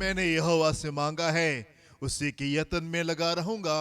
मैंने यहोवा से मांगा है उसी के यत्न में लगा रहूंगा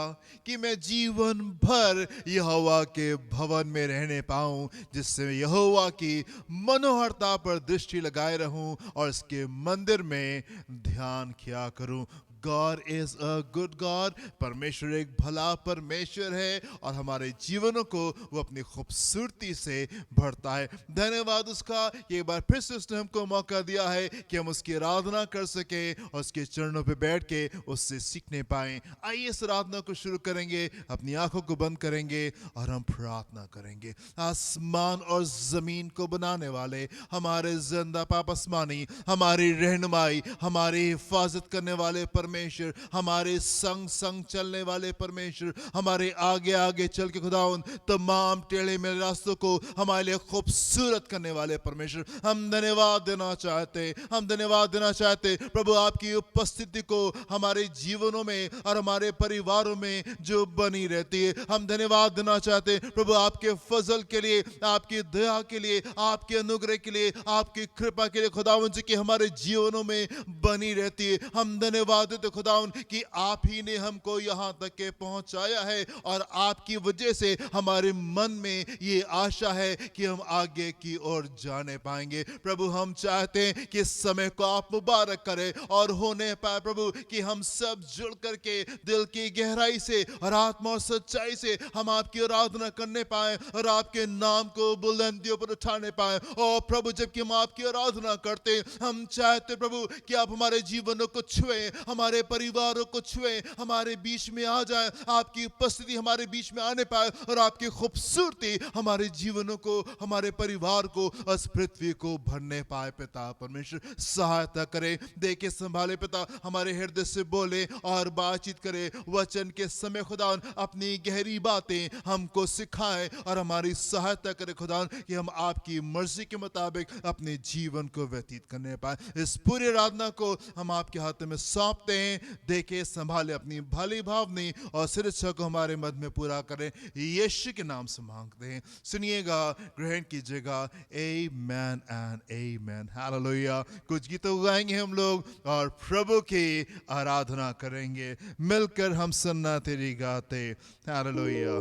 कि मैं जीवन भर यहोवा के भवन में रहने पाऊं, जिससे यहोवा की मनोहरता पर दृष्टि लगाए रहूं और इसके मंदिर में ध्यान किया करूं। God is a good God। परमेश्वर एक भला परमेश्वर है और हमारे जीवनों को वो अपनी खूबसूरती से भरता है। धन्यवाद उसका कि एक बार फिर से उसने हमको मौका दिया है कि हम उसकी आराधना कर सके और उसके चरणों पे बैठ के उससे सीखने पाएं। आइए इस आराधना को शुरू करेंगे, अपनी आंखों को बंद करेंगे और हम प्रार्थना करेंगे। आसमान और जमीन को बनाने वाले हमारे जिंदा पाप आसमानी, हमारी रहनुमाई, हमारी हिफाजत करने वाले परमेश्वर, हमारे संग संग चलने वाले परमेश्वर, हमारे आगे आगे चल के खुदावन तमाम टेढ़े मेढ़े रास्तों को हमारे लिए खूबसूरत करने वाले परमेश्वर, हम धन्यवाद देना चाहते प्रभु आपकी उपस्थिति को हमारे जीवनों में और हमारे परिवारों में जो बनी रहती है। हम धन्यवाद देना चाहते प्रभु आपके फजल के लिए, आपकी दया के लिए, आपके अनुग्रह के लिए, आपकी कृपा के लिए खुदावन जी की हमारे जीवनों में बनी रहती है। हम धन्यवाद देते खुदावन कि आप ही ने हमको यहाँ तक के पहुँचाया है और आपकी वजह से हमारे मन में ये आशा है कि हम आगे की ओर जाने पाएंगे। प्रभु हम चाहते हैं कि इस समय को आप मुबारक करें और होने पाए प्रभु कि हम सब जुड़ करके दिल की गहराई से और आत्मा और सच्चाई से हम आपकी आराधना करने पाए और आपके नाम को बुलंदियों पर उठाने पाए। और प्रभु जबकि हम आपकी आराधना करते हम चाहते प्रभु कि आप हमारे जीवनों को छुएं, हमारे परिवारों को छुएं, हमारे बीच में आ जाए, आपकी उपस्थिति हमारे बीच में आने पाए और आपकी खूबसूरती हमारे जीवनों को, हमारे परिवार को, इस पृथ्वी को भरने पाए। पिता परमेश्वर सहायता करे, देखे संभाले पिता, हमारे हृदय से बोले और बातचीत करे। वचन के समय खुदा अपनी गहरी बातें हमको सिखाए और हमारी सहायता करे खुदा कि हम आपकी मर्जी के मुताबिक अपने जीवन को व्यतीत करने पाए। इस पूरी आराधना को हम आपके हाथ में सौंपते हैं, देखे संभाले अपनी भली भावनी और सिर इच्छा को हमारे मध्य में पूरा करें। यीशु के नाम से मांगते हैं, सुनिएगा, ग्रहण कीजिएगा। आमेन एंड आमेन। हालेलुया। कुछ गीतों गाएंगे हम लोग और प्रभु की आराधना करेंगे। मिलकर हम सुनना तेरी गाते। Hallelujah.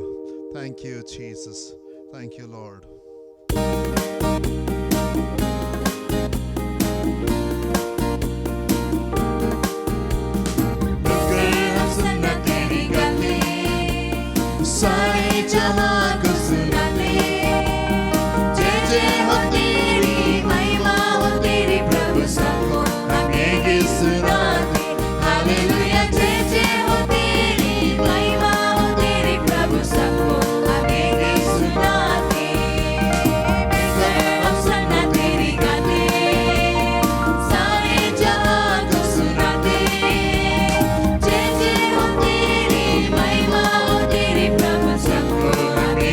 Thank you Jesus, thank you Lord. सारे जहां को सुना ले, जय जय हो तेरी, महिमा हो तेरी, प्रभु सबको आगे सुनाते। हालेलुया। जय जय हो तेरी, महिमा हो तेरी, प्रभु सबको आगे सुनाते। हम सुनना तेरी गाते, सारे जहां को सुनाते। जय जय हो तेरी, महिमा हो तेरी, प्रभु सबको आगे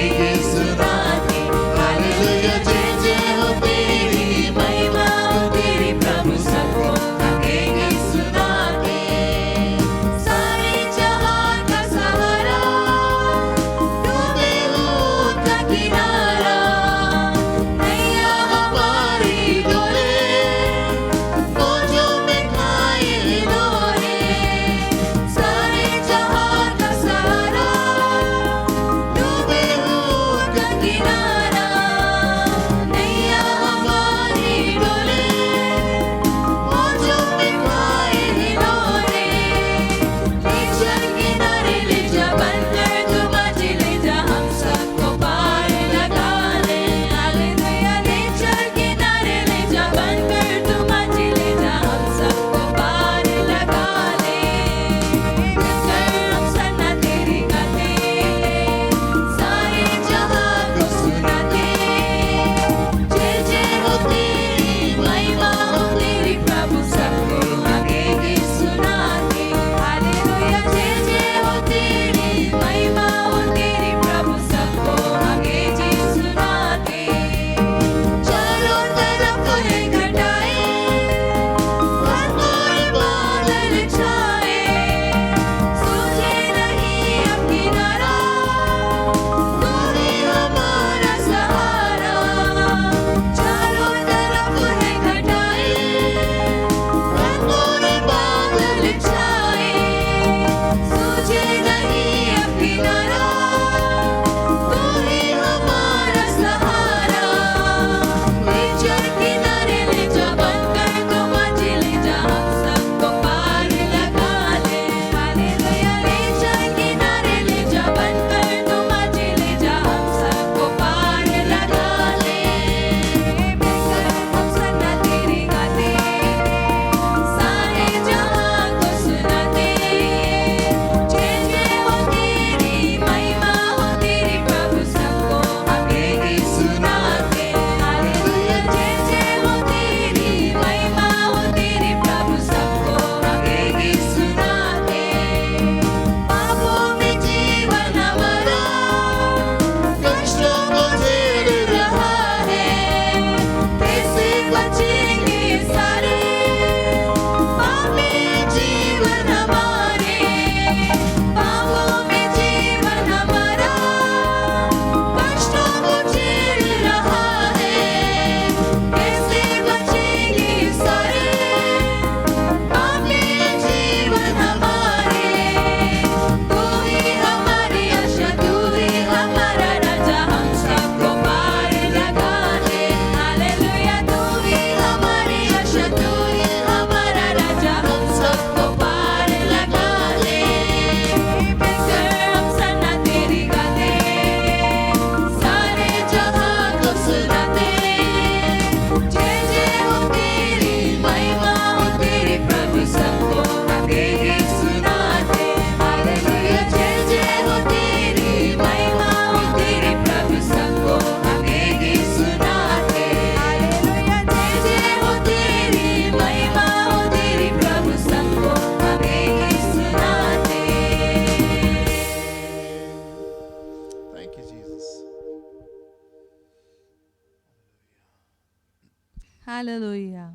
हालेलुया।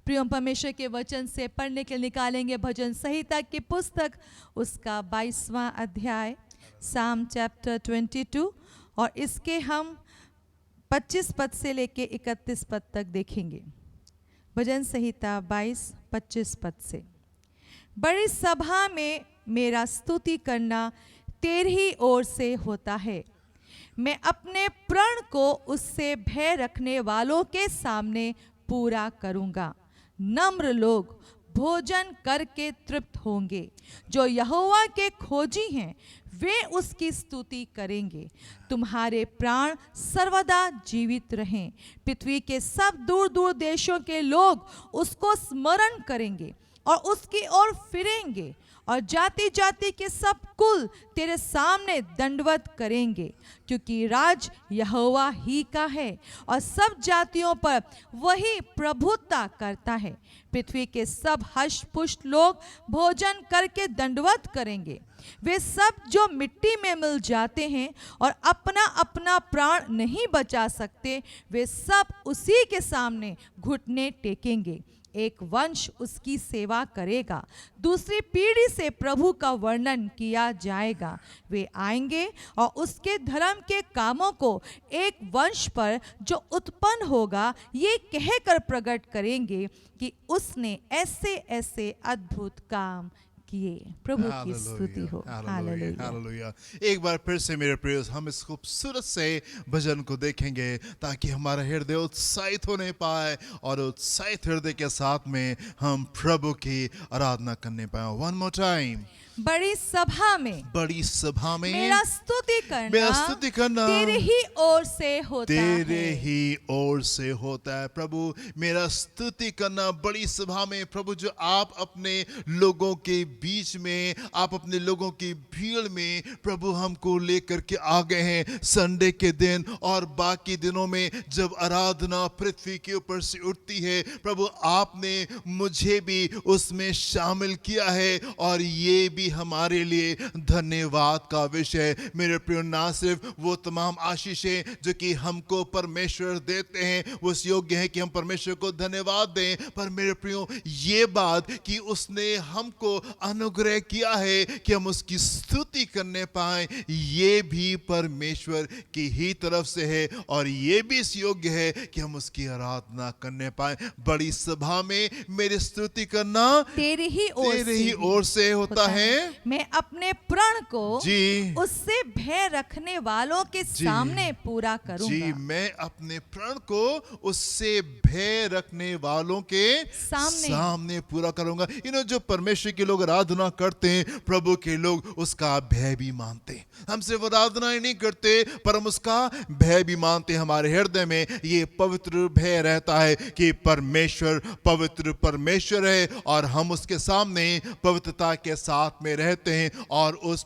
प्रिय परमेश्वर के वचन से पढ़ने के लिए निकालेंगे भजन संहिता की पुस्तक, उसका 22वां अध्याय, साम चैप्टर 22, और इसके हम 25 पद से लेके 31 पद तक देखेंगे। भजन संहिता 22-25 पद से। बड़ी सभा में मेरा स्तुति करना तेरी ही ओर से होता है। मैं अपने प्रण को उससे भय रखने वालों के सामने पूरा करूंगा। नम्र लोग भोजन करके तृप्त होंगे, जो यहोवा के खोजी हैं वे उसकी स्तुति करेंगे। तुम्हारे प्राण सर्वदा जीवित रहें। पृथ्वी के सब दूर दूर देशों के लोग उसको स्मरण करेंगे और उसकी ओर फिरेंगे, और जाति जाति के सब कुल तेरे सामने दंडवत करेंगे, क्योंकि राज यहोवा ही का है और सब जातियों पर वही प्रभुता करता है। पृथ्वी के सब हष्ट-पुष्ट लोग भोजन करके दंडवत करेंगे। वे सब जो मिट्टी में मिल जाते हैं और अपना अपना प्राण नहीं बचा सकते, वे सब उसी के सामने घुटने टेकेंगे। एक वंश उसकी सेवा करेगा, दूसरी पीढ़ी से प्रभु का वर्णन किया जाएगा। वे आएंगे और उसके धर्म के कामों को एक वंश पर जो उत्पन्न होगा ये कहकर प्रकट करेंगे कि उसने ऐसे ऐसे अद्भुत काम किए। प्रभु की स्तुति हो। Hallelujah, hallelujah. एक बार फिर से मेरे प्रिय, हम इस खूबसूरत से भजन को देखेंगे ताकि हमारा हृदय उत्साहित होने पाए और उत्साहित हृदय के साथ में हम प्रभु की आराधना करने पाए। One more time. बड़ी सभा में, बड़ी सभा में मेरा स्तुति करना तेरे ही ओर से होता है। तेरे ही ओर से होता है। प्रभु मेरा स्तुति करना बड़ी सभा में, प्रभु जो आप अपने लोगों के बीच में, आप अपने लोगों की भीड़ में प्रभु हमको लेकर के आ गए हैं संडे के दिन और बाकी दिनों में जब आराधना पृथ्वी के ऊपर से उठती है। प्रभु आपने मुझे भी उसमें शामिल किया है और ये भी हमारे लिए धन्यवाद का विषय। मेरे प्रिय, ना सिर्फ वो तमाम आशीषें जो कि हमको परमेश्वर देते हैं वो इस योग्य है कि हम परमेश्वर को धन्यवाद दें, पर मेरे प्रियो ये बात कि उसने हमको अनुग्रह किया है कि हम उसकी स्तुति करने पाए, ये भी परमेश्वर की ही तरफ से है और ये भी इस योग्य है कि हम उसकी आराधना करने पाए। बड़ी सभा में मेरी स्तुति करना तेरी ही ओर से होता है। मैं अपने प्रण को जी उससे भय रखने वालों के सामने पूरा करूंगा। जी, मैं अपने प्रण को उससे भय रखने वालों के सामने पूरा करूंगा। जो परमेश्वर के लोग आराधना करते हैं, प्रभु के लोग उसका भय भी मानते हैं। हम सिर्फ आराधना ही नहीं करते पर हम उसका भय भी मानते हैं। हमारे हृदय में ये पवित्र भय रहता है कि परमेश्वर पवित्र परमेश्वर है और हम उसके सामने पवित्रता के साथ में रहते हैं और उस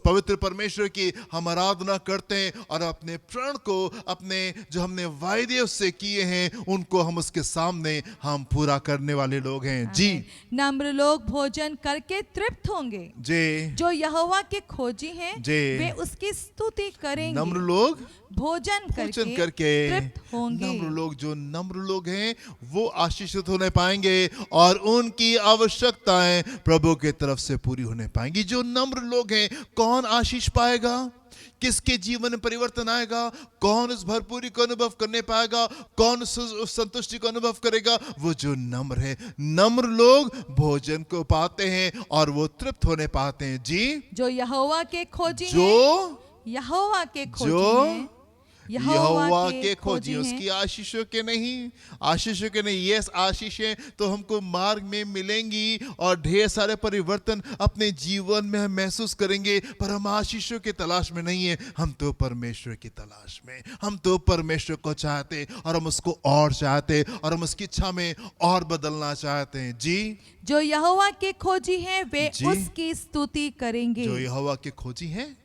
पवित्र परमेश्वर की हम आराधना करते हैं और अपने प्रण को, अपने जो हमने वायदे उससे किए हैं उनको हम उसके सामने हम पूरा करने वाले लोग हैं। जी, नम्र लोग भोजन करके तृप्त होंगे, जी, जो यहोवा के खोजी हैं जी, वे उसकी स्तुति करेंगे। नम्र लोग भोजन करके तृप्त होंगे। नम्र लोग, जो नम्र लोग हैं वो आशीषित होने पाएंगे और उनकी आवश्यकताएं प्रभु के तरफ से पूरी होने पाएंगी। जो नम्र लोग हैं, कौन आशीष पाएगा? किसके जीवन में परिवर्तन आएगा? कौन उस भरपूरी को अनुभव करने पाएगा? कौन उस संतुष्टि को अनुभव करेगा? वो जो नम्र है। नम्र लोग भोजन को पाते हैं और वो तृप्त होने पाते हैं। जी, जो यहोवा के खोजी हैं, यहोवा के खोजी, उसकी आशीषों के नहीं। ये आशीषें तो हमको मार्ग में मिलेंगी और ढेर सारे परिवर्तन अपने जीवन में हम महसूस करेंगे, पर हम आशीषों की तलाश में नहीं है। हम तो परमेश्वर की तलाश में, हम तो परमेश्वर को चाहते और हम उसको और चाहते और हम उसकी इच्छा में और बदलना चाहते हैं। जी, जो यहोवा के खोजी हैं वे उसकी स्तुति करेंगे। जो यहोवा के खोजी हैं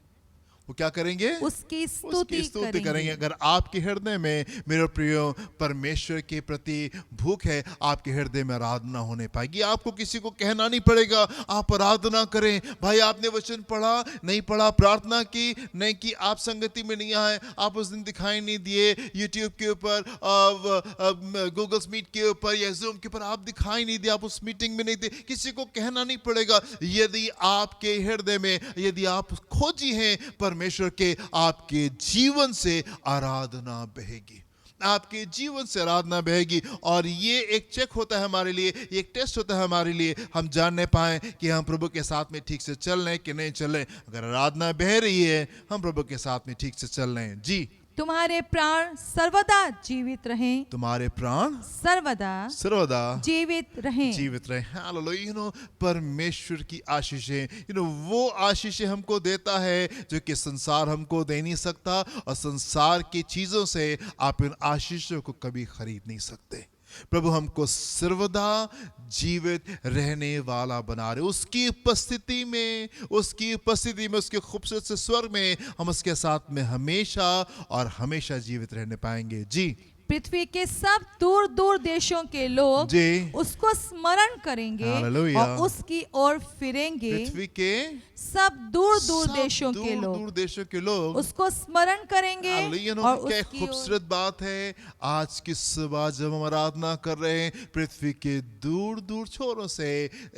वो क्या करेंगे? उसकी उसकी स्तुति स्तुति करेंगे। करेंगे। अगर आपके हृदय में मेरे प्रियो परमेश्वर के प्रति भूख है, आपके हृदय में आराधना होने पाएगी। आपको किसी को कहना नहीं पड़ेगा आप आराधना करें। भाई आपने वचन पढ़ा नहीं पढ़ा, प्रार्थना की नहीं की, आप संगति में नहीं आए, आप उस दिन दिखाई नहीं दिए, यूट्यूब के ऊपर, गूगल मीट के ऊपर या जूम के ऊपर आप दिखाई नहीं दिए, आप उस मीटिंग में नहीं थे, किसी को कहना नहीं पड़ेगा। यदि आपके हृदय में, यदि आप खोजी हैं परमेश्वर के, आपके जीवन से आराधना बहेगी, आपके जीवन से आराधना बहेगी। और ये एक चेक होता है हमारे लिए, ये एक टेस्ट होता है हमारे लिए, हम जानने पाएं कि हम प्रभु के साथ में ठीक से चल रहे हैं कि नहीं चल रहे। अगर आराधना बह रही है, हम प्रभु के साथ में ठीक से चल रहे हैं। जी, तुम्हारे प्राण सर्वदा जीवित रहें, तुम्हारे प्राण सर्वदा सर्वदा जीवित रहें। जीवित रहे। हालेलुया। परमेश्वर की आशीषें, वो आशीषें हमको देता है जो कि संसार हमको दे नहीं सकता, और संसार की चीजों से आप इन आशीषों को कभी खरीद नहीं सकते। प्रभु हमको सर्वदा जीवित रहने वाला बना रहे। उसकी उपस्थिति में, उसके खूबसूरत से स्वर्ग में हम उसके साथ में हमेशा और हमेशा जीवित रहने पाएंगे। जी, पृथ्वी के सब दूर दूर देशों के लोग जी, उसको स्मरण करेंगे हालेलुया। और उसकी ओर फिरेंगे। पृथ्वी के सब दूर दूर सब देशों के दूर लोग दूर देशों के लोग उसको स्मरण करेंगे हालेलुया। और क्या उसकी खूबसूरत बात है। आज की सुबह जब हम आराधना कर रहे हैं, पृथ्वी के दूर दूर छोरों से,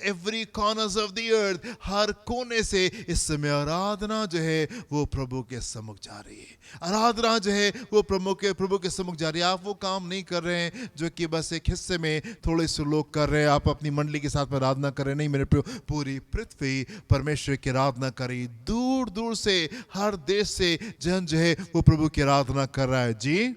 every corners of the earth, हर कोने से इस समय आराधना जो है वो प्रभु के सम्मुख जा रही है। आराधना जो है वो प्रभु के सम्मुख जा रही है। आप वो काम नहीं कर रहे हैं जो कि बस एक हिस्से में थोड़े से लोग कर रहे हैं, आप अपनी मंडली के साथ में आराधना कर रहे हैं। नहीं मेरे प्रियो, पूरी पृथ्वी परमेश्वर की आराधना कर रही। दूर दूर से, हर देश से जन जो है वो प्रभु की आराधना कर रहा है। जी,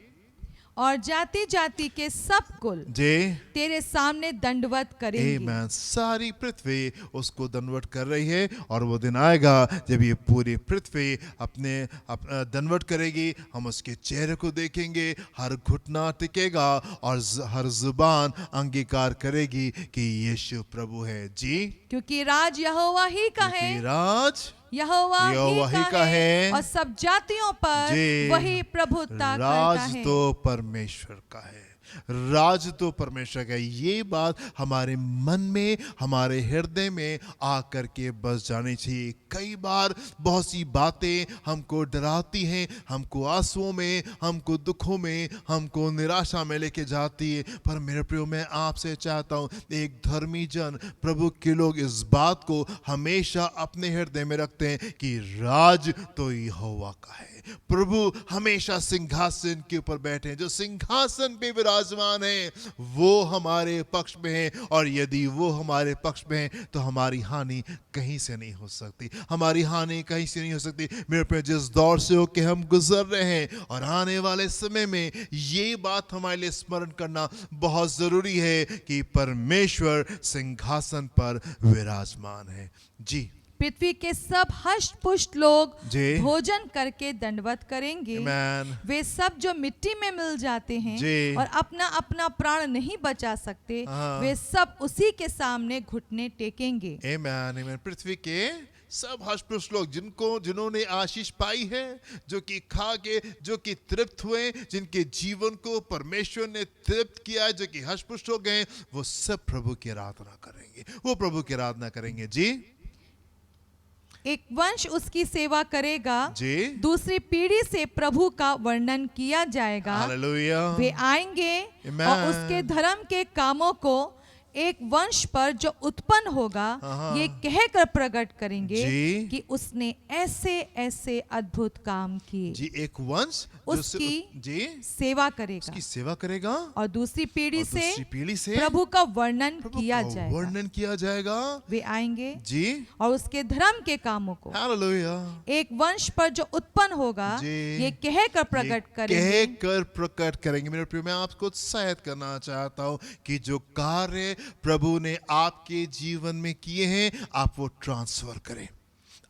और जाति जाति के सब कुल जी, तेरे सामने दंडवत करेंगे। आमीन। सारी पृथ्वी उसको दंडवत कर रही है, और वो दिन आएगा जब ये पूरी पृथ्वी अपने दंडवत करेगी। हम उसके चेहरे को देखेंगे, हर घुटना टिकेगा और हर जुबान अंगीकार करेगी कि यीशु प्रभु है। जी, क्योंकि राज यहोवा ही का है, क्योंकि राज यहोवा ही का है और सब जातियों पर जी, वही प्रभुता करता राज है। तो परमेश्वर का है, राज तो परमेश्वर का है। ये बात हमारे मन में, हमारे हृदय में आकर के बस जानी चाहिए। कई बार बहुत सी बातें हमको डराती हैं, हमको आंसुओं में, हमको दुखों में, हमको निराशा में लेके जाती है। पर मेरे प्रियो, मैं आपसे चाहता हूँ, एक धर्मी जन, प्रभु के लोग इस बात को हमेशा अपने हृदय में रखते हैं कि राज तो यहोवा का है। प्रभु हमेशा सिंहासन के ऊपर बैठे हैं, जो सिंहासन पे विराजमान है वो हमारे पक्ष में है। और यदि वो हमारे पक्ष में है तो हमारी हानि कहीं से नहीं हो सकती, हमारी हानि कहीं से नहीं हो सकती। मेरे पे जिस दौर से होके हम गुजर रहे हैं और आने वाले समय में, ये बात हमारे लिए स्मरण करना बहुत जरूरी है कि परमेश्वर सिंहासन पर विराजमान है। जी, पृथ्वी के सब हष्ट पुष्ट लोग जी, भोजन करके दंडवत करेंगे। आमीन। वे सब जो मिट्टी में मिल जाते हैं जी। और अपना अपना प्राण नहीं बचा सकते, हाँ। वे सब उसी के सामने घुटने टेकेंगे। आमीन, आमीन। पृथ्वी के सब हष्ट लोग जिन्होंने आशीष पाई है, जो कि खा के, जो कि तृप्त हुए, जिनके जीवन को परमेश्वर ने तृप्त किया है, जो कि हष्ट हो गए, वो सब प्रभु की आराधना करेंगे, वो प्रभु की आराधना करेंगे। जी, एक वंश उसकी सेवा करेगा, जी, दूसरी पीढ़ी से प्रभु का वर्णन किया जाएगा। हालेलुया। वे आएंगे Amen. और उसके धर्म के कामों को एक वंश पर जो उत्पन्न होगा हाँ। ये कहकर प्रकट करेंगे जी। कि उसने ऐसे ऐसे अद्भुत काम किए। जी, एक वंश उसकी जी सेवा करेगा उसकी सेवा करेगा, और दूसरी पीढ़ी और से दूसरी पीढ़ी से प्रभु का वर्णन प्रभु किया का जाएगा। वर्णन किया जाएगा। वे आएंगे जी, और उसके धर्म के कामों को हालेलुया। एक वंश पर जो उत्पन्न होगा जी। ये कहकर प्रकट करेंगे। कहकर प्रकट करेंगे। मेरे प्रिय, मैं आपको उत्साहित करना चाहता हूँ कि जो कार्य प्रभु ने आपके जीवन में किए हैं, आप वो ट्रांसफर करें,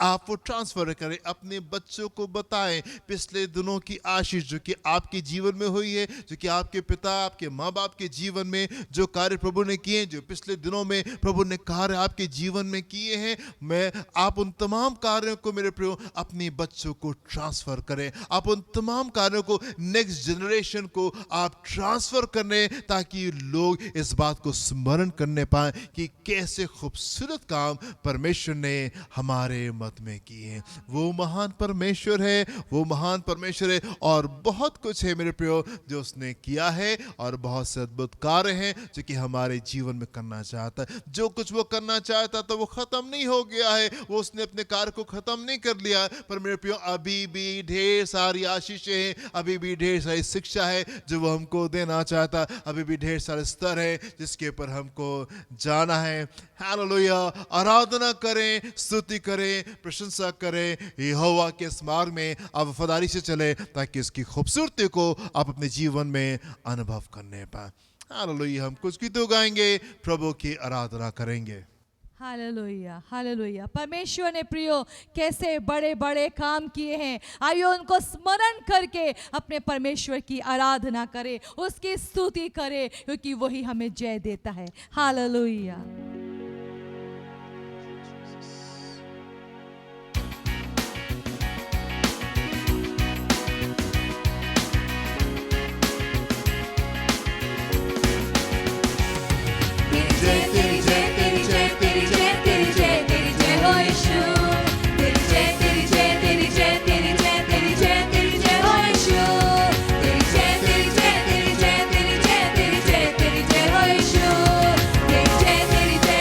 आप वो ट्रांसफर करें, अपने बच्चों को बताएं पिछले दिनों की आशीष जो कि आपके जीवन में हुई है, जो कि आपके पिता आपके माँ बाप के जीवन में जो कार्य प्रभु ने किए, जो पिछले दिनों में प्रभु ने कार्य आपके जीवन में किए हैं, मैं आप उन तमाम कार्यों को मेरे प्रियो अपने बच्चों को ट्रांसफर करें। आप उन तमाम कार्यों को नेक्स्ट जनरेशन को आप ट्रांसफर करने, ताकि लोग इस बात को स्मरण करने पाए कि कैसे खूबसूरत काम परमेश्वर ने हमारे मत में किए हैं। वो महान परमेश्वर है, वो महान परमेश्वर है, और बहुत कुछ है मेरे प्रियो जो उसने किया है, और बहुत से अद्भुत कार्य हैं जो कि हमारे जीवन में करना चाहता है। जो कुछ वो करना चाहता तो वो खत्म नहीं हो गया है, वो उसने अपने कार्य को खत्म नहीं कर लिया, पर मेरे प्रियो अभी भी ढेर सारी आशीषें हैं, अभी भी ढेर सारी शिक्षा है जो वो हमको देना चाहता, अभी भी ढेर सारे स्तर है जिसके ऊपर हमको जाना है। हालेलुया, आराधना करें, स्तुति करें, प्रशंसा करें यहोवा के इस मार्ग में आप वफादारी से चले, ताकि इसकी खूबसूरती को आप अपने जीवन में अनुभव करने पाए। हालेलुया, हम कुछ गीतों गाएंगे, प्रभु की आराधना करेंगे। Hallelujah, hallelujah. परमेश्वर ने प्रियो कैसे बड़े बड़े काम किए हैं, आइए उनको स्मरण करके अपने परमेश्वर की आराधना करें, उसकी स्तुति करें, क्योंकि वही हमें जय देता है। हालेलुया। तेरी जय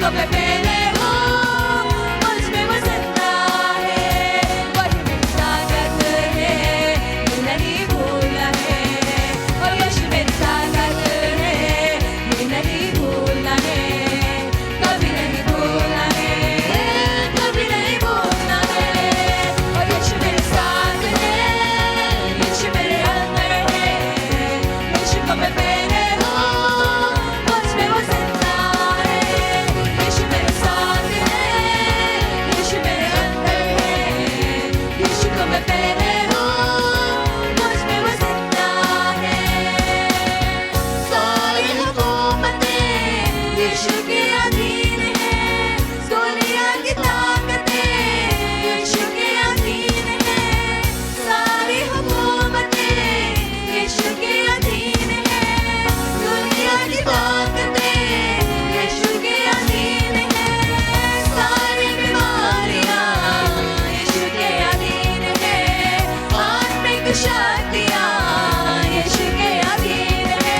को मैं पहने हूँ, मुझ में वो जिंदा है, वही मेरी ताकत है, ये नहीं भूलना है। और यीशु मेरी ताकत है, ये नहीं भूलना है, कभी नहीं भूलना है, कभी नहीं भूलना है। और यीशु मेरे साथ है, यीशु मेरे अंदर है, यीशु को मैं पहने हूँ, मुझ में वो जिंदा है। यीशु मेरे साथ है, यीशु मेरे अंदर है, यीशु को मैं पहने हूँ, मुझ में वो जिंदा है। सारी हुकूमतें यीशु के अधीन है, दुनिया की ताकतें यीशु के अधीन है। सारी हुकूमतें यीशु के अधीन है, दुनिया की ताकतें यीशु के अधीन है। सारी बीमारियां यीशु के अधीन है, आत्मिक शक्तियां यीशु के अधीन है।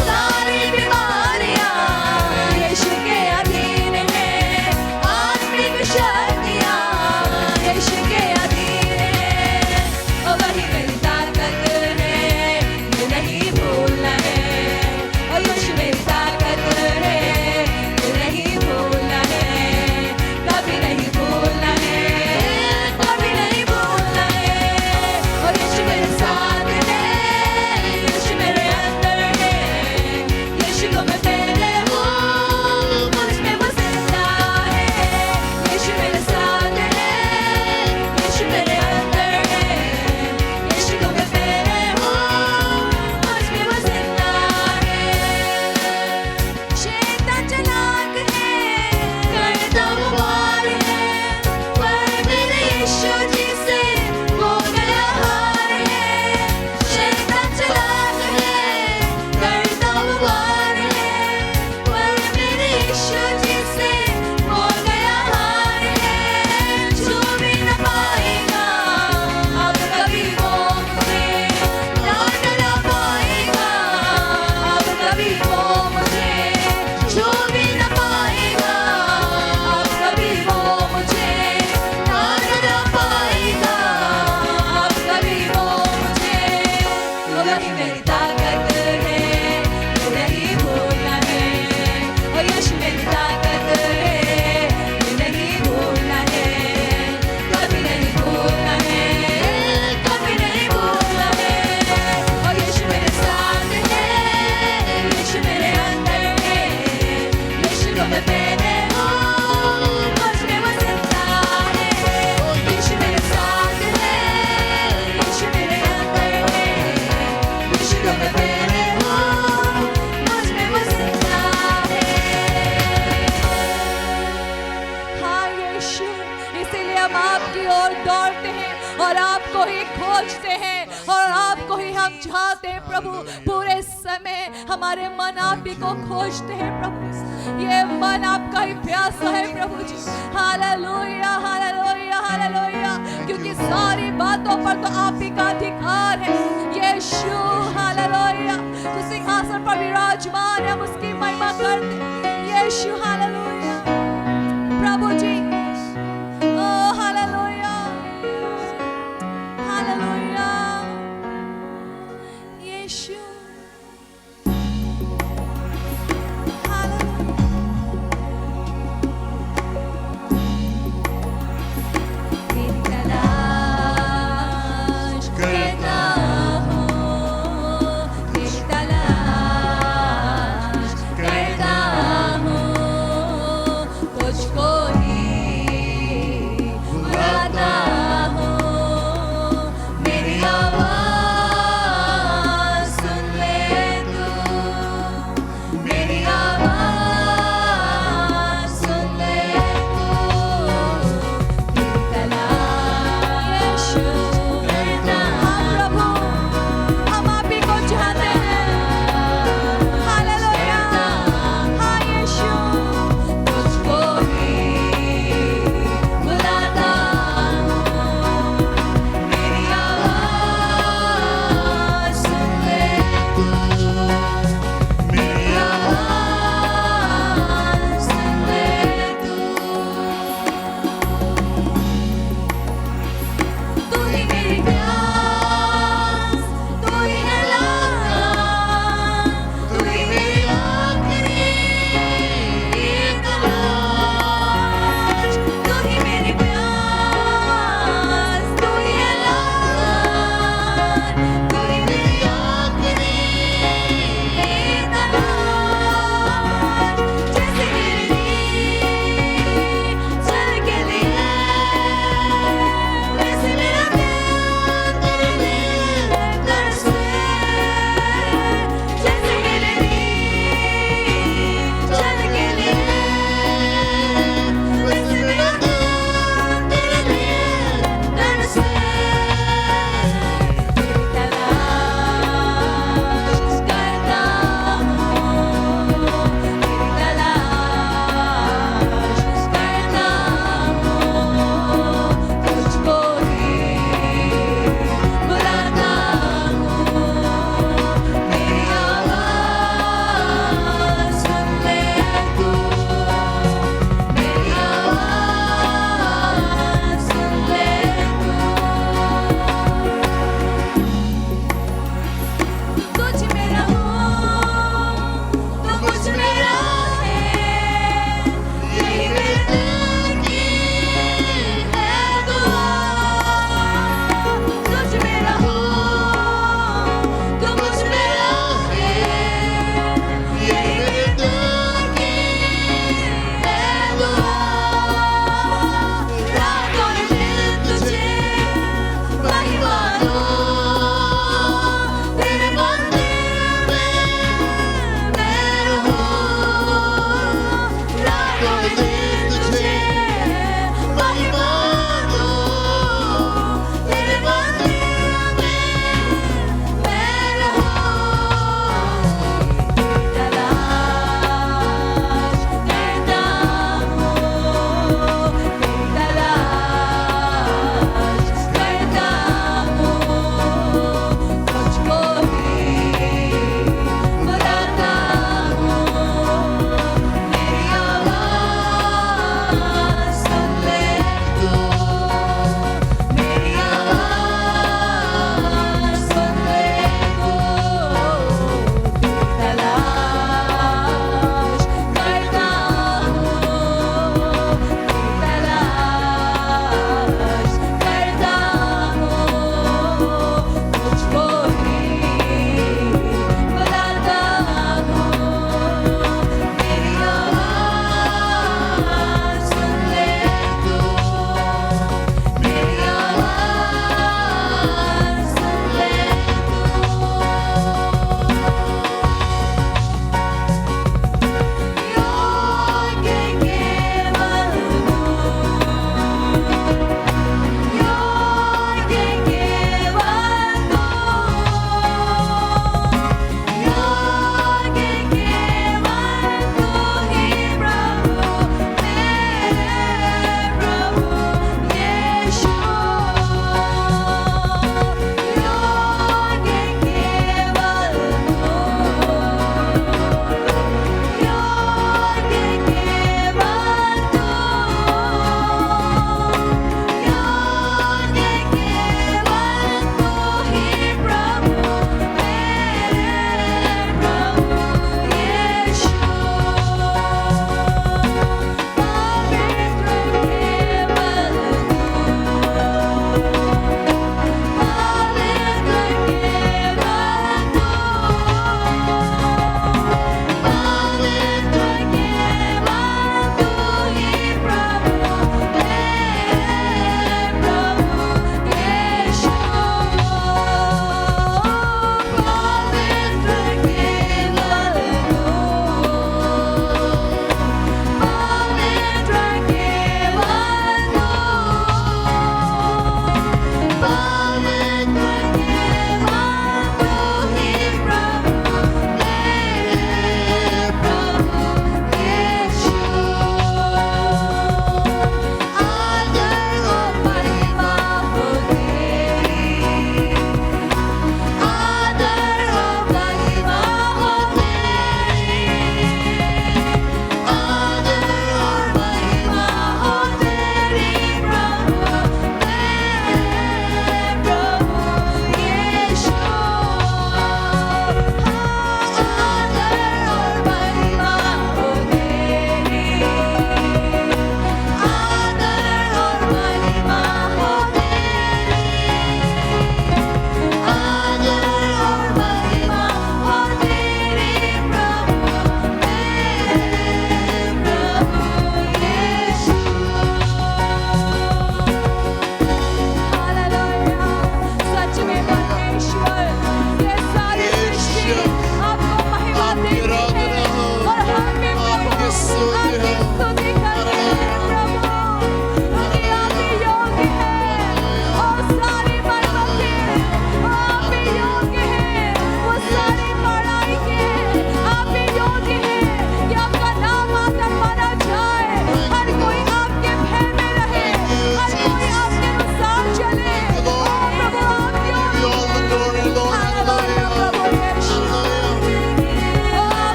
सारी बीमारियां यीशु के अधीन है, आत्मिक शक्तियां यीशु के अधीन है। और वही मेरी ताकत है, ये नहीं भूलना है। और यीशु मेरी ताकत है, ये नहीं भूलना है, कभी नहीं भूलना है, कभी नहीं भूलना है। और यीशु मेरे साथ है, यीशु मेरे अंदर है, यीशु को मैं पहने हूँ, मुझ में वो जिंदा है। यीशु मेरे साथ है, यीशु मेरे अंदर है, यीशु को मैं पहने हूँ, मुझ में वो जिंदा है। शैतान चालाक है, करता वो वार है, पर मेरे यीशु जी से हो गया हार है। शैतान चालाक है, करता वो वार है, पर मेरे यीशु जी से हो गया हार है। छू भी न पाएगा अब कभी वो मुझे, ना डरा पाएगा अब कभी वो मुझे। छू भी न पाएगा अब कभी वो मुझे, ना डरा पाएगा अब कभी वो मुझे। तो वही मेरी ताकत है, ये नहीं भूलना है। और यीशु मेरी ताकत है, ये नहीं भूलना है, कभी नहीं भूलना है, कभी नहीं भूलना है। और यीशु मेरे साथ है, यीशु मेरे अंदर है, यीशु को मैं पहने हूँ, मुझ में वो जिंदा है। यीशु मेरे साथ है, यीशु मेरे अंदर है, यीशु को मैं पहने हूँ, मुझ में वो जिंदा है। हाँ यीशु, इसीलिए हम आपकी ओर दौड़ते हैं और आपको ही खोजते हैं और आपको ही हम चाहते हैं प्रभु। पूरे समय हमारे मन आप ही को खोजते हैं प्रभु, ये मन आपका ही प्यासा है प्रभु जी। हालेलुया हालेलुया हालेलुया, क्योंकि सारी बातों पर तो आप ही का अधिकार है यीशु। हालेलुया, तो सिंहासन पर विराजमान है, हम उसकी महिमा करते हैं यीशु। हालेलुया प्रभु जी, ओ हालेलुया हालेलुया यीशु। तेरी तलाश करता हूँ, तेरी तलाश करता हूँ,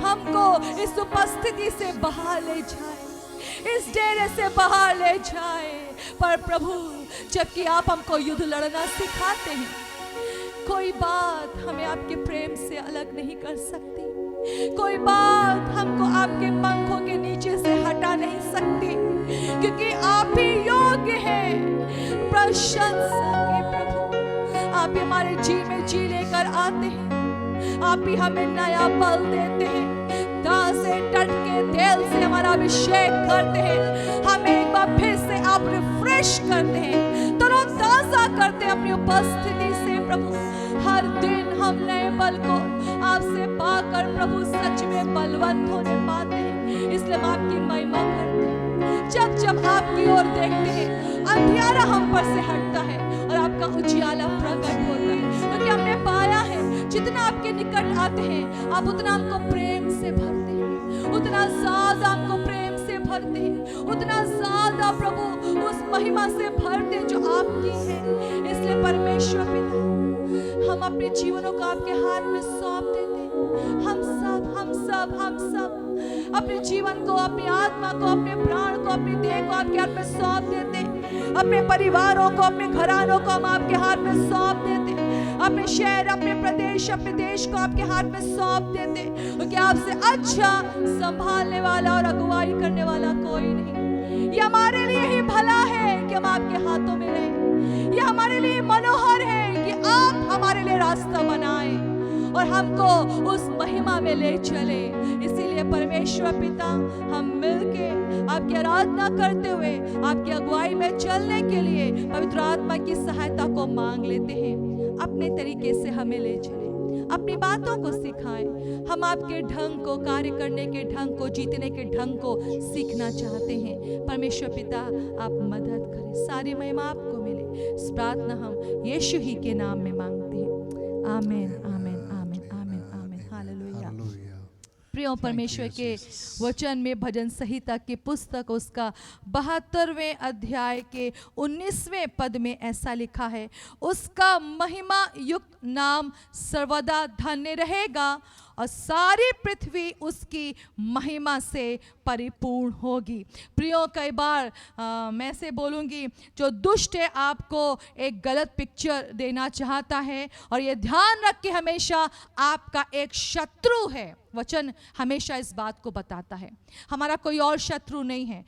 हमको इस उपस्थिति से बाहर ले जाए, इस डेरे से बाहर ले जाए। पर प्रभु, जबकि आप हमको युद्ध लड़ना सिखाते हैं, कोई बात हमें आपके प्रेम से अलग नहीं कर सकती, कोई बात हमको आपके पंखों के नीचे से हटा नहीं सकती, क्योंकि आप ही योग्य हैं प्रशंसा के प्रभु। आप ही हमारे जी में जी लेकर आते हैं, आप ही हमें नया बल देते हैं, दांत से टटके तेल से हमारा अभिषेक करते हैं, हमें एक बार फिर से आप रिफ्रेश करते हैं, तरोताजा करते हैं अपनी उपस्थिति से प्रभु। हर दिन हम नए बल को आपसे पाकर प्रभु सच में बलवंत होने पाते हैं, इसलिए हम आपकी महिमा करते हैं। जब जब आपकी ओर देखते हैं, अंधियारा हम पर से हटता है और आपका उजियाला प्रकट होता है, क्योंकि हमने पाया है जितना आपके निकट आते हैं आप उतना हमको प्रेम से भरते हैं, उतना ज्यादा हमको प्रेम से भरते हैं, उतना ज्यादा प्रभु उस महिमा से भरते हैं जो आपकी है। इसलिए परमेश्वर पिता, हम अपने जीवनों को आपके हाथ में सौंप देते हैं। हम सब अपने जीवन को, अपनी आत्मा को, अपने प्राण को, अपनी देह को आपके हाथ में सौंप देते हैं। अपने परिवारों को, अपने घरानों को हम आपके हाथ में सौंप देते हैं। अपने शहर, अपने प्रदेश, अपने देश को आपके हाथ में सौंप देते हैं, क्योंकि आपसे अच्छा संभालने वाला और अगुवाई करने वाला कोई नहीं। ये हमारे लिए ही भला है कि हम आपके हाथों में रहें, ये हमारे लिए मनोहर है कि आप हमारे लिए रास्ता बनाएं और हमको उस महिमा में ले चले। इसीलिए परमेश्वर पिता, हम मिलके आपकी आराधना करते हुए आपकी अगुवाई में चलने के लिए पवित्र आत्मा की सहायता को मांग लेते हैं। अपने तरीके से हमें ले चले, अपनी बातों को सिखाएं। हम आपके ढंग को, कार्य करने के ढंग को, जीतने के ढंग को सीखना चाहते हैं। परमेश्वर पिता, आप मदद करें, सारी महिमा आपको मिले। इस प्रार्थना हम यीशु ही के नाम में मांगते हैं। आमीन, आमीन, आमीन, आमीन, आमीन। हालेलुया। प्रियो, परमेश्वर के वचन में भजन संहिता की पुस्तक उसका 72वें अध्याय के 19वें पद में ऐसा लिखा है, उसका महिमा युक्त नाम सर्वदा धन्य रहेगा और सारी पृथ्वी उसकी महिमा से परिपूर्ण होगी। प्रियो, कई बार मैं से बोलूँगी, जो दुष्ट है आपको एक गलत पिक्चर देना चाहता है, और ये ध्यान रख के हमेशा आपका एक शत्रु है। वचन हमेशा इस बात को बताता है, हमारा कोई और शत्रु नहीं है,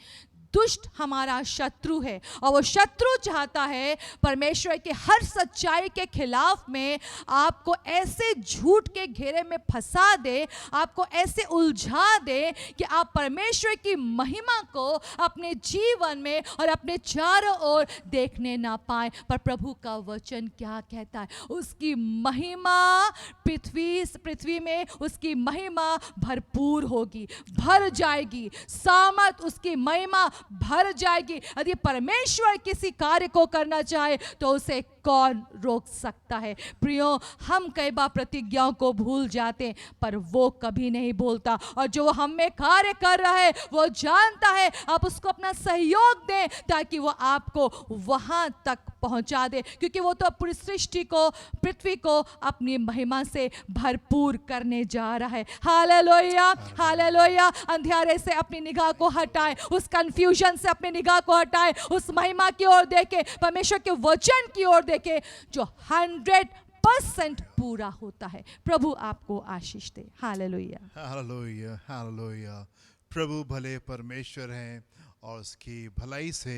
दुष्ट हमारा शत्रु है, और वो शत्रु चाहता है परमेश्वर के हर सच्चाई के खिलाफ में आपको ऐसे झूठ के घेरे में फंसा दे, आपको ऐसे उलझा दे कि आप परमेश्वर की महिमा को अपने जीवन में और अपने चारों ओर देखने ना पाए। पर प्रभु का वचन क्या कहता है? उसकी महिमा पृथ्वी में उसकी महिमा भरपूर होगी, भर जाएगी, सामर्थ उसकी महिमा भर जाएगी। यदि परमेश्वर किसी कार्य को करना चाहे तो उसे कौन रोक सकता है? प्रियो, हम कई बार प्रतिज्ञाओं को भूल जाते हैं, पर वो कभी नहीं भूलता, और जो हम में कार्य कर रहा है वो जानता है। आप उसको अपना सहयोग दें ताकि वो आपको वहां तक पहुंचा दे, क्योंकि वो तो पूरी सृष्टि को, पृथ्वी को अपनी महिमा से भरपूर करने जा रहा है। Hallelujah, hallelujah. अंधियारे से अपनी निगाह को हटाएं, उस कंफ्यूजन से अपनी निगाह को हटाएं, उस महिमा की ओर देखें, परमेश्वर के वचन की ओर देखें जो 100% पूरा होता है। प्रभु आपको आशीष दे। Hallelujah, hallelujah, hallelujah. प्रभु भले परमेश्वर हैं और उसकी भलाई से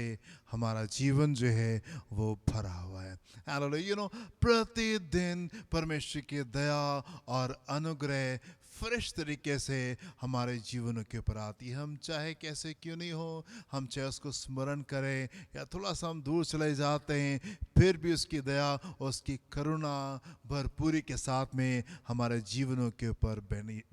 हमारा जीवन जो है वो भरा हुआ है। हालेलुया। प्रतिदिन परमेश्वर की दया और अनुग्रह फ्रेश तरीके से हमारे जीवनों के ऊपर आती है। हम चाहे कैसे क्यों नहीं हो, हम चाहे उसको स्मरण करें या थोड़ा सा हम दूर चले जाते हैं, फिर भी उसकी दया और उसकी करुणा भरपूरी के साथ में हमारे जीवनों के ऊपर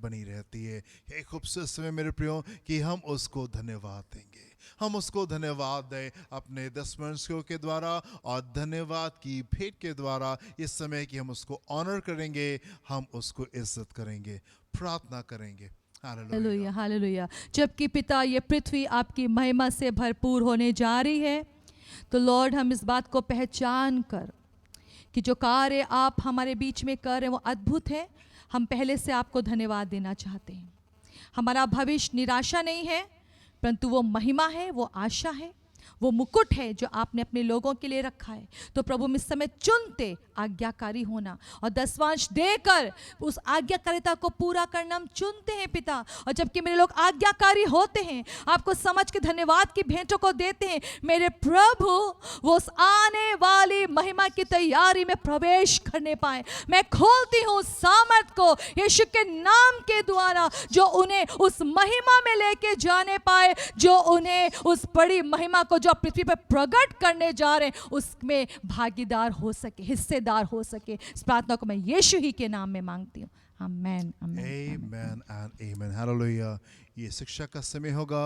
बनी रहती है। एक खूबसूरत समय मेरे प्रियो कि हम उसको धन्यवाद देंगे, हम उसको धन्यवाद दें अपने दशमंशों के द्वारा और धन्यवाद की भेंट के द्वारा। इस समय कि हम उसको ऑनर करेंगे, हम उसको इज्जत करेंगे, प्रार्थना करेंगे। Hallelujah, hallelujah. जबकि पिता, ये पृथ्वी आपकी महिमा से भरपूर होने जा रही है, तो लॉर्ड, हम इस बात को पहचान कर कि जो कार्य आप हमारे बीच में कर रहे हैं वो अद्भुत है, हम पहले से आपको धन्यवाद देना चाहते हैं। हमारा भविष्य निराशा नहीं है, परंतु वो महिमा है, वो आशा है, वो मुकुट है जो आपने अपने लोगों के लिए रखा है। तो प्रभु हम इस समय चुनते आज्ञाकारी होना और दसवांश देकर उस आज्ञाकारिता को पूरा करना हम चुनते हैं पिता। और जबकि मेरे लोग आज्ञाकारी होते हैं, आपको समझ के धन्यवाद की भेंटों को देते हैं, मेरे प्रभु वो उस आने वाली महिमा की तैयारी में प्रवेश करने पाए। मैं खोलती हूँ सामर्थ को यीशु के नाम के द्वारा, जो उन्हें उस महिमा में लेके जाने पाए, जो उन्हें उस बड़ी महिमा को जो पृथ्वी पर प्रकट करने जा रहे हैं उसमें भागीदार हो सके, हिस्सेदार हो सके। इस प्रार्थना को मैं यीशु ही के नाम में मांगती हूँ। आमेन, आमेन, Amen and amen. Hallelujah. ये शिक्षा का समय होगा,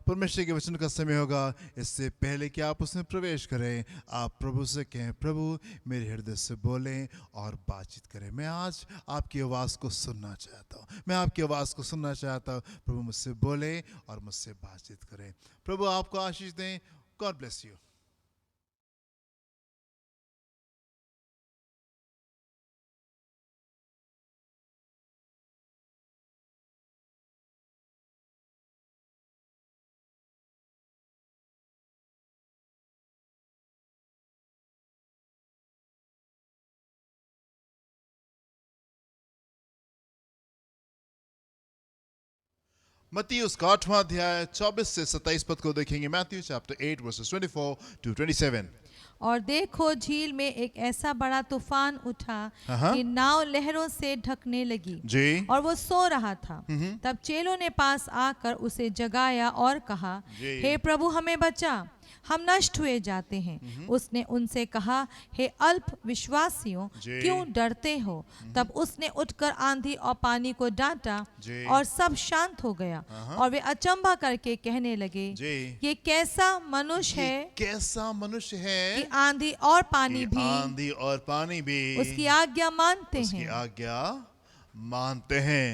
परमेश्वर के वचन का समय होगा। इससे पहले कि आप उसमें प्रवेश करें, आप प्रभु से कहें, प्रभु मेरे हृदय से बोलें और बातचीत करें। मैं आज आपकी आवाज़ को सुनना चाहता हूँ, मैं आपकी आवाज़ को सुनना चाहता हूँ। प्रभु मुझसे बोलें और मुझसे बातचीत करें। प्रभु आपको आशीष दें। God bless you. मत्ती उसका 8वां अध्याय 24 से 27 पद को देखेंगे। Matthew chapter 8 versus 24 to 27। और देखो झील में एक ऐसा बड़ा तूफान उठा कि नाव लहरों से ढकने लगी जी। और वो सो रहा था। तब चेलों ने पास आकर उसे जगाया और कहा, हे प्रभु हमें बचा, हम नष्ट हुए जाते हैं। उसने उनसे कहा, हे अल्प विश्वासियों, क्यों डरते हो? तब उसने उठकर आंधी और पानी को डांटा और सब शांत हो गया। और वे अचंभा करके कहने लगे, ये कैसा मनुष्य है, कैसा मनुष्य है कि आंधी और पानी भी उसकी आज्ञा मानते हैं। उसकी आज्ञा मानते हैं।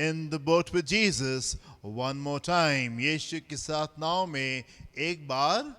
In the boat with Jesus, one more time, यीशु के साथ नाव में एक बार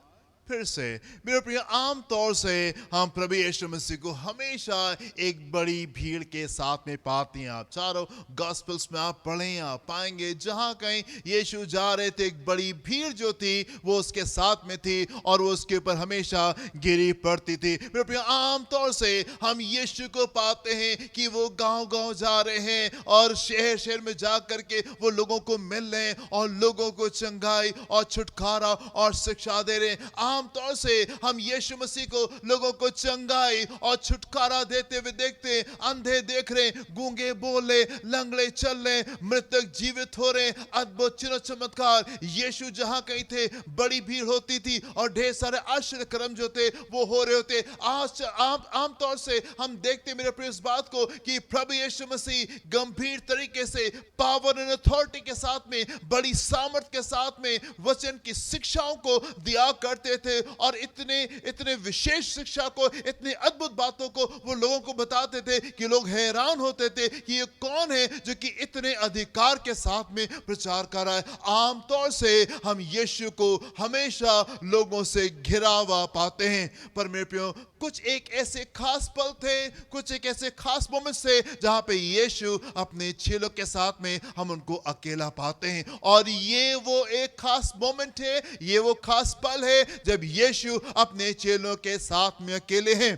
फिर से। मेरे प्रिय, आम तौर से हम प्रभु यीशु मसीह को हमेशा एक बड़ी भीड़ के साथ में पाते हैं। आप चारों गॉस्पेल्स में आप पढ़ें, आप पाएंगे जहां कहीं यीशु जा रहे थे, एक बड़ी भीड़ जो थी वो उसके साथ में थी और वो उसके ऊपर हमेशा गिरी पड़ती थी। मेरे प्रिय, आम तौर से हम यीशु को पाते हैं कि वो गांव-गांव जा रहे हैं और शहर-शहर में जा करके वो लोगों को मिल रहे हैं और लोगों को चंगाई और छुटकारा और शिक्षा दे रहे हैं। आम तौर से हम यीशु मसीह को लोगों को चंगाई और छुटकारा देते हुए देखते हैं। अंधे देख रहे, गूंगे बोल रहे, लंगड़े चल रहे, मृतक जीवित हो रहे, अद्भुत चिन्ह चमत्कार। यीशु जहां कहीं थे बड़ी भीड़ होती थी और ढेर सारे आश्चर्य कर्म जो थे वो हो रहे होते। आज आम तौर से हम देखते मेरे प्रिय इस बात को कि प्रभु यीशु मसीह गंभीर तरीके से पावर एंड अथॉरिटी के साथ में, बड़ी सामर्थ के साथ में वचन की शिक्षाओं को दिया करते थे और इतने विशेष शिक्षा को, इतनी अद्भुत बातों को वो लोगों को बताते थे कि लोग हैरान होते थे कि ये कौन है जो कि इतने अधिकार के साथ में प्रचार कर रहा है। आमतौर से हम यीशु को हमेशा लोगों से घिरा हुआ पाते हैं, पर मेरे प्रियो कुछ एक ऐसे खास पल थे, कुछ एक ऐसे खास मोमेंट्स थे जहां पे यीशु अपने चेलों के साथ में हम उनको अकेला पाते हैं। और ये वो एक खास मोमेंट है, ये वो खास पल है जब यीशु अपने चेलों के साथ में अकेले हैं।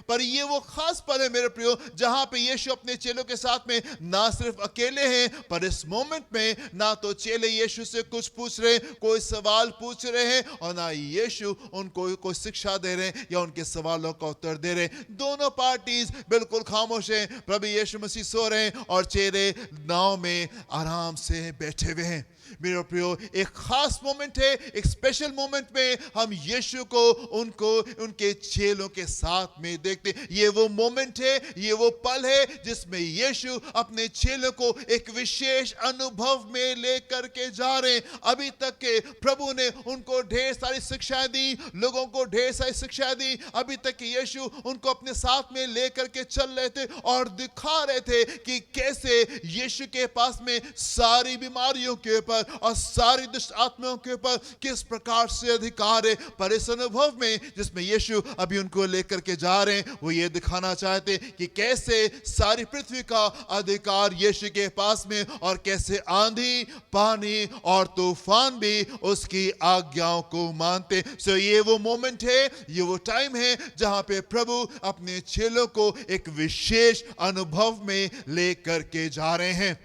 पर ये वो खास पल है मेरे प्रियो जहां पे यीशु अपने चेलों के साथ में ना सिर्फ अकेले हैं, पर इस मोमेंट में ना तो चेले यीशु से कुछ पूछ रहे, कोई सवाल पूछ रहे हैं, और ना यीशु उनको कोई शिक्षा दे रहे हैं या उनके सवालों का उत्तर दे रहे हैं। दोनों पार्टीज बिल्कुल खामोश हैं। प्रभु यीशु मसीह सो रहे हैं और चेले नाव में आराम से बैठे हुए हैं। मेरे प्रियो, एक खास मोमेंट है, एक स्पेशल मोमेंट में हम यीशु को उनके चेलों के साथ में देखते। ये वो मोमेंट है, ये वो पल है जिसमें यीशु अपने चेलों को एक विशेष अनुभव में लेकर के जा रहे हैं। अभी तक के प्रभु ने उनको ढेर सारी शिक्षाएं दी, लोगों को ढेर सारी शिक्षाएं दी। अभी तक के यीशु उनको अपने साथ में लेकर के चल रहे थे और दिखा रहे थे कि कैसे यीशु के पास में सारी बीमारियों के ऊपर और सारी दुष्ट आत्माओं के ऊपर किस प्रकार से अधिकार है। पर इस अनुभव में जिसमें यीशु अभी उनको लेकर के जा रहे हैं, वो ये दिखाना चाहते कि कैसे सारी पृथ्वी का अधिकार यीशु के पास में, और कैसे आंधी, पानी और तूफान भी उसकी आज्ञाओं को मानते। सो ये वो मोमेंट है, ये वो टाइम है जहां पे प्रभु अपने चेलों को एक विशेष अनुभव में लेकर के जा रहे हैं।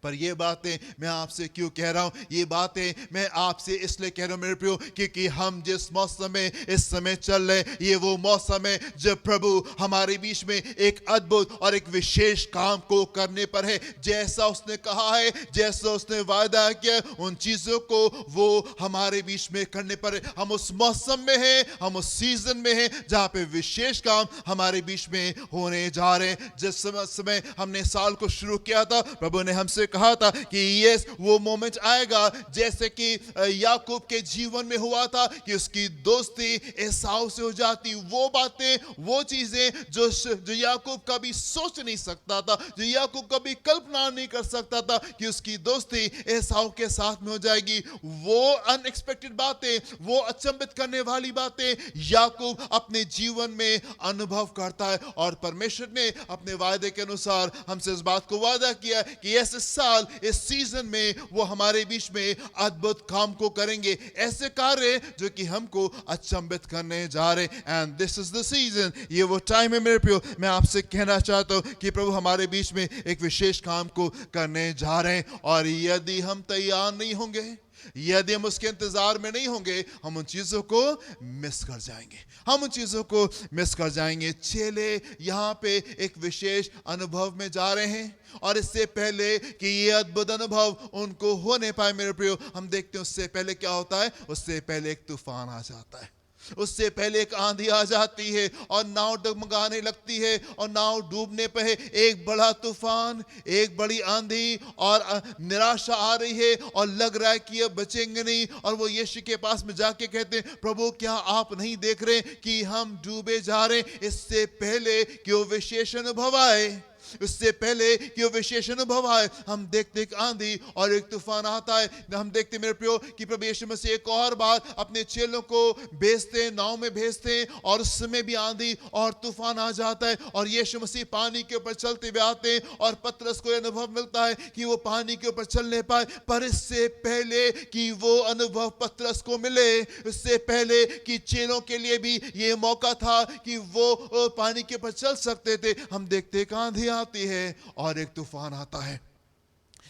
पर ये बातें मैं आपसे क्यों कह रहा हूं? ये बातें मैं आपसे इसलिए कह रहा हूं मेरे प्रियो, क्योंकि हम जिस मौसम में इस समय चल रहे, ये वो मौसम है जब प्रभु हमारे बीच में एक अद्भुत और एक विशेष काम को करने पर है। जैसा उसने कहा है, जैसा उसने वादा किया, उन चीजों को वो हमारे बीच में करने पर है। हम उस मौसम में हैं, हम उस सीजन में हैं जहां पे विशेष काम हमारे बीच में होने जा रहे हैं। जिस समय हमने साल को शुरू किया था, प्रभु ने हमसे कहा था कि यस, वो मोमेंट आएगा जैसे कि याकूब के जीवन में हुआ था कि उसकी दोस्ती एसाव से हो जाती। वो बातें, वो चीजें जो याकूब कभी सोच नहीं सकता था, जो याकूब कभी कल्पना नहीं कर सकता था कि उसकी दोस्ती एसाव के साथ में हो जाएगी। वो अनएक्सपेक्टेड बातें, वो अचंभित करने वाली बातें याकूब अपने जीवन में अनुभव करता है। और परमेश्वर ने अपने वायदे के अनुसार हमसे इस बात को वादा किया कि ऐसे साल, इस सीजन में वो हमारे बीच में अद्भुत काम को करेंगे, ऐसे कार्य जो कि हमको अचंभित करने जा रहे। And this is the season, ये वो टाइम है मेरे प्रियो। मैं आपसे कहना चाहता हूं कि प्रभु हमारे बीच में एक विशेष काम को करने जा रहे हैं, और यदि हम तैयार नहीं होंगे, यदि हम उसके इंतजार में नहीं होंगे, हम उन चीजों को मिस कर जाएंगे, हम उन चीजों को मिस कर जाएंगे। चेले यहाँ पे एक विशेष अनुभव में जा रहे हैं, और इससे पहले कि ये अद्भुत अनुभव उनको होने पाए मेरे प्रियो, हम देखते हैं उससे पहले क्या होता है। उससे पहले एक तूफान आ जाता है, उससे पहले एक आंधी आ जाती है, और नाव डगमगाने लगती है, और नाव डूबने पर है। एक बड़ा तूफान, एक बड़ी आंधी, और निराशा आ रही है, और लग रहा है कि अब बचेंगे नहीं। और वो यीशु के पास में जाके कहते हैं, प्रभु क्या आप नहीं देख रहे कि हम डूबे जा रहे हैं? इससे पहले कि वो विशेष अनुभव आए, उससे पहले कि वो विशेष अनुभव आए, हम देखते एक आंधी और एक तूफान आता है। हम देखते मेरे प्रियो कि प्रभु यीशु मसीह एक और बार अपने चेलों को भेजते, नाव में भेजते हैं, और उस समय भी आंधी और तूफान आ जाता है, और यीशु मसीह पानी के ऊपर चलते हुए आते हैं, और पतरस को अनुभव मिलता है कि वो पानी के ऊपर चल नहीं पाए। पर इससे पहले कि वो अनुभव पतरस को मिले, इससे पहले कि चेलों के लिए भी ये मौका था कि वो पानी के ऊपर चल सकते थे, हम देखते एक आंधी आती है और एक तूफान आता है।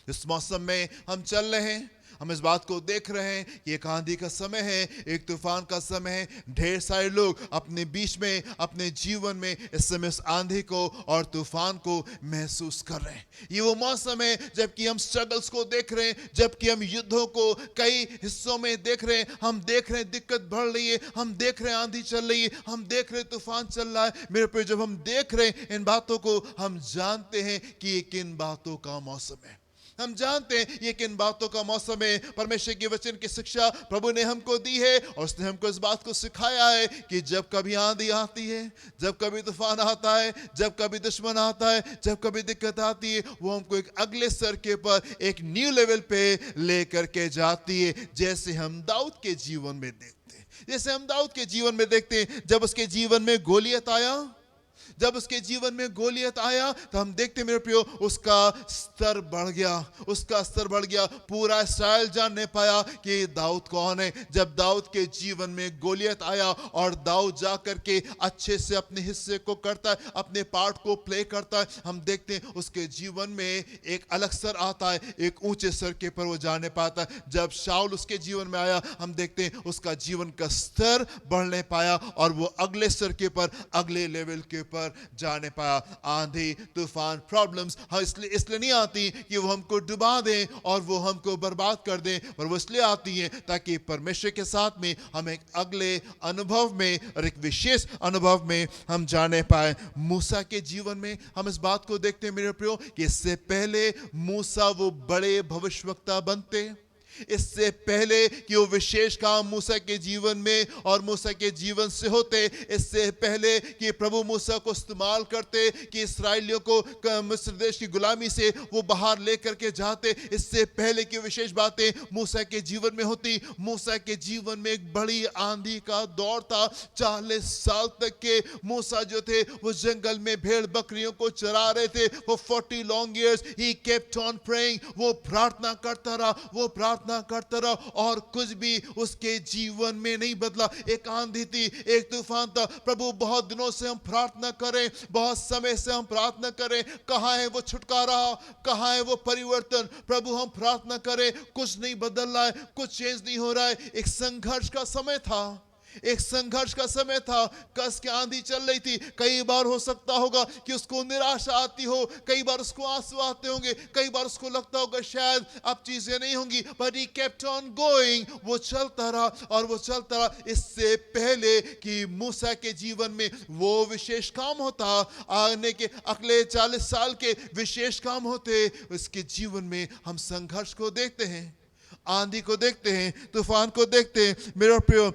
इस मौसम में हम चल रहे हैं, हम इस बात को देख रहे हैं कि एक आंधी का समय है, एक तूफान का समय है। ढेर सारे लोग अपने बीच में, अपने जीवन में इस समय उस आंधी को और तूफान को महसूस कर रहे हैं। ये वो मौसम है जबकि हम स्ट्रगल्स को देख रहे हैं, जबकि हम युद्धों को कई हिस्सों में देख रहे हैं। हम देख रहे हैं दिक्कत बढ़ रही है, हम देख रहे हैं आंधी चल रही है, हम देख रहे हैं तूफान चल रहा है। मेरे पे जब हम देख रहे हैं इन बातों को, हम जानते हैं कि ये किन बातों का मौसम है। हम जानते हैं ये किन बातों का मौसम है। परमेश्वर के वचन की शिक्षा प्रभु ने हमको दी है, और उसने हमको इस बात को सिखाया है कि जब कभी आंधी आती है, जब कभी तूफान आता है, जब कभी दुश्मन आता है, जब कभी दिक्कत आती है, वो हमको एक अगले स्तर के पर, एक न्यू लेवल पे लेकर के जाती है। जैसे हम दाऊद के जीवन में देखते हैं, जैसे हम दाऊद के जीवन में देखते हैं, जब उसके जीवन में गोलियत आया, जब उसके जीवन में गोलियत आया, तो हम देखते मेरे प्रियो उसका स्तर बढ़ गया, उसका स्तर बढ़ गया। पूरा इस्राएल जानने पाया कि दाऊद कौन है। जब दाऊद के जीवन में गोलियत आया, और दाऊद जा करके अच्छे से अपने हिस्से को करता है, अपने पार्ट को प्ले करता है, हम देखते हैं उसके जीवन में एक अलग स्तर आता है, एक ऊंचे स्तर के पर वो जाने पाता है। जब शाऊल उसके जीवन में आया, हम देखते हैं उसका जीवन का स्तर बढ़ने पाया, और वो अगले स्तर के पर, अगले लेवल के पर जाने पाया। आंधी, तूफान, प्रॉब्लम्स इसलिए नहीं आती कि वो हमको डुबा दें और वो हमको बर्बाद कर दें, पर वो इसलिए आती हैं ताकि परमेश्वर के साथ में हम एक अगले अनुभव में और एक विशेष अनुभव में हम जाने पाए। मूसा के जीवन में हम इस बात को देखते हैं मेरे प्रियो कि इससे पहले मूसा वो बड़े भविष्यवक्ता बनते, इससे पहले कि वो विशेष काम मूसा के जीवन में और मूसा के जीवन से होते, इससे पहले कि प्रभु मूसा को इस्तेमाल करते कि इसराइलियों को मिस्र देश की गुलामी से वो बाहर लेकर के जाते, इससे पहले कि विशेष बातें मूसा के जीवन में होती, मूसा के जीवन में एक बड़ी आंधी का दौर था। 40 साल तक के मूसा जो थे वो जंगल में भेड़ बकरियों को चरा रहे थे। वो 40 long years he kept on praying, वो प्रार्थना करता रहा, वो प्रार्थना करता रहा और कुछ भी उसके जीवन में नहीं बदला। एक आंधी थी, एक तूफान था। प्रभु बहुत दिनों से हम प्रार्थना करें, बहुत समय से हम प्रार्थना करें, कहाँ है वो छुटकारा, कहाँ है वो परिवर्तन। प्रभु हम प्रार्थना करें, कुछ नहीं बदल रहा है, कुछ चेंज नहीं हो रहा है। एक संघर्ष का समय था, एक संघर्ष का समय था, कस की आंधी चल रही थी। कई बार हो सकता होगा कि उसको निराशा आती हो, कई बार उसको आंसू आते होंगे, कई बार उसको लगता होगा शायद अब चीजें नहीं होंगी, but he kept on going, वो चलता रहा और वो चलता रहा। इससे पहले कि मूसा के जीवन में वो विशेष काम होता, आने के अगले 40 साल के विशेष काम होते, उसके जीवन में हम संघर्ष को देखते हैं, आंधी को देखते हैं, तूफान को देखते हैं। मेरा प्रिय,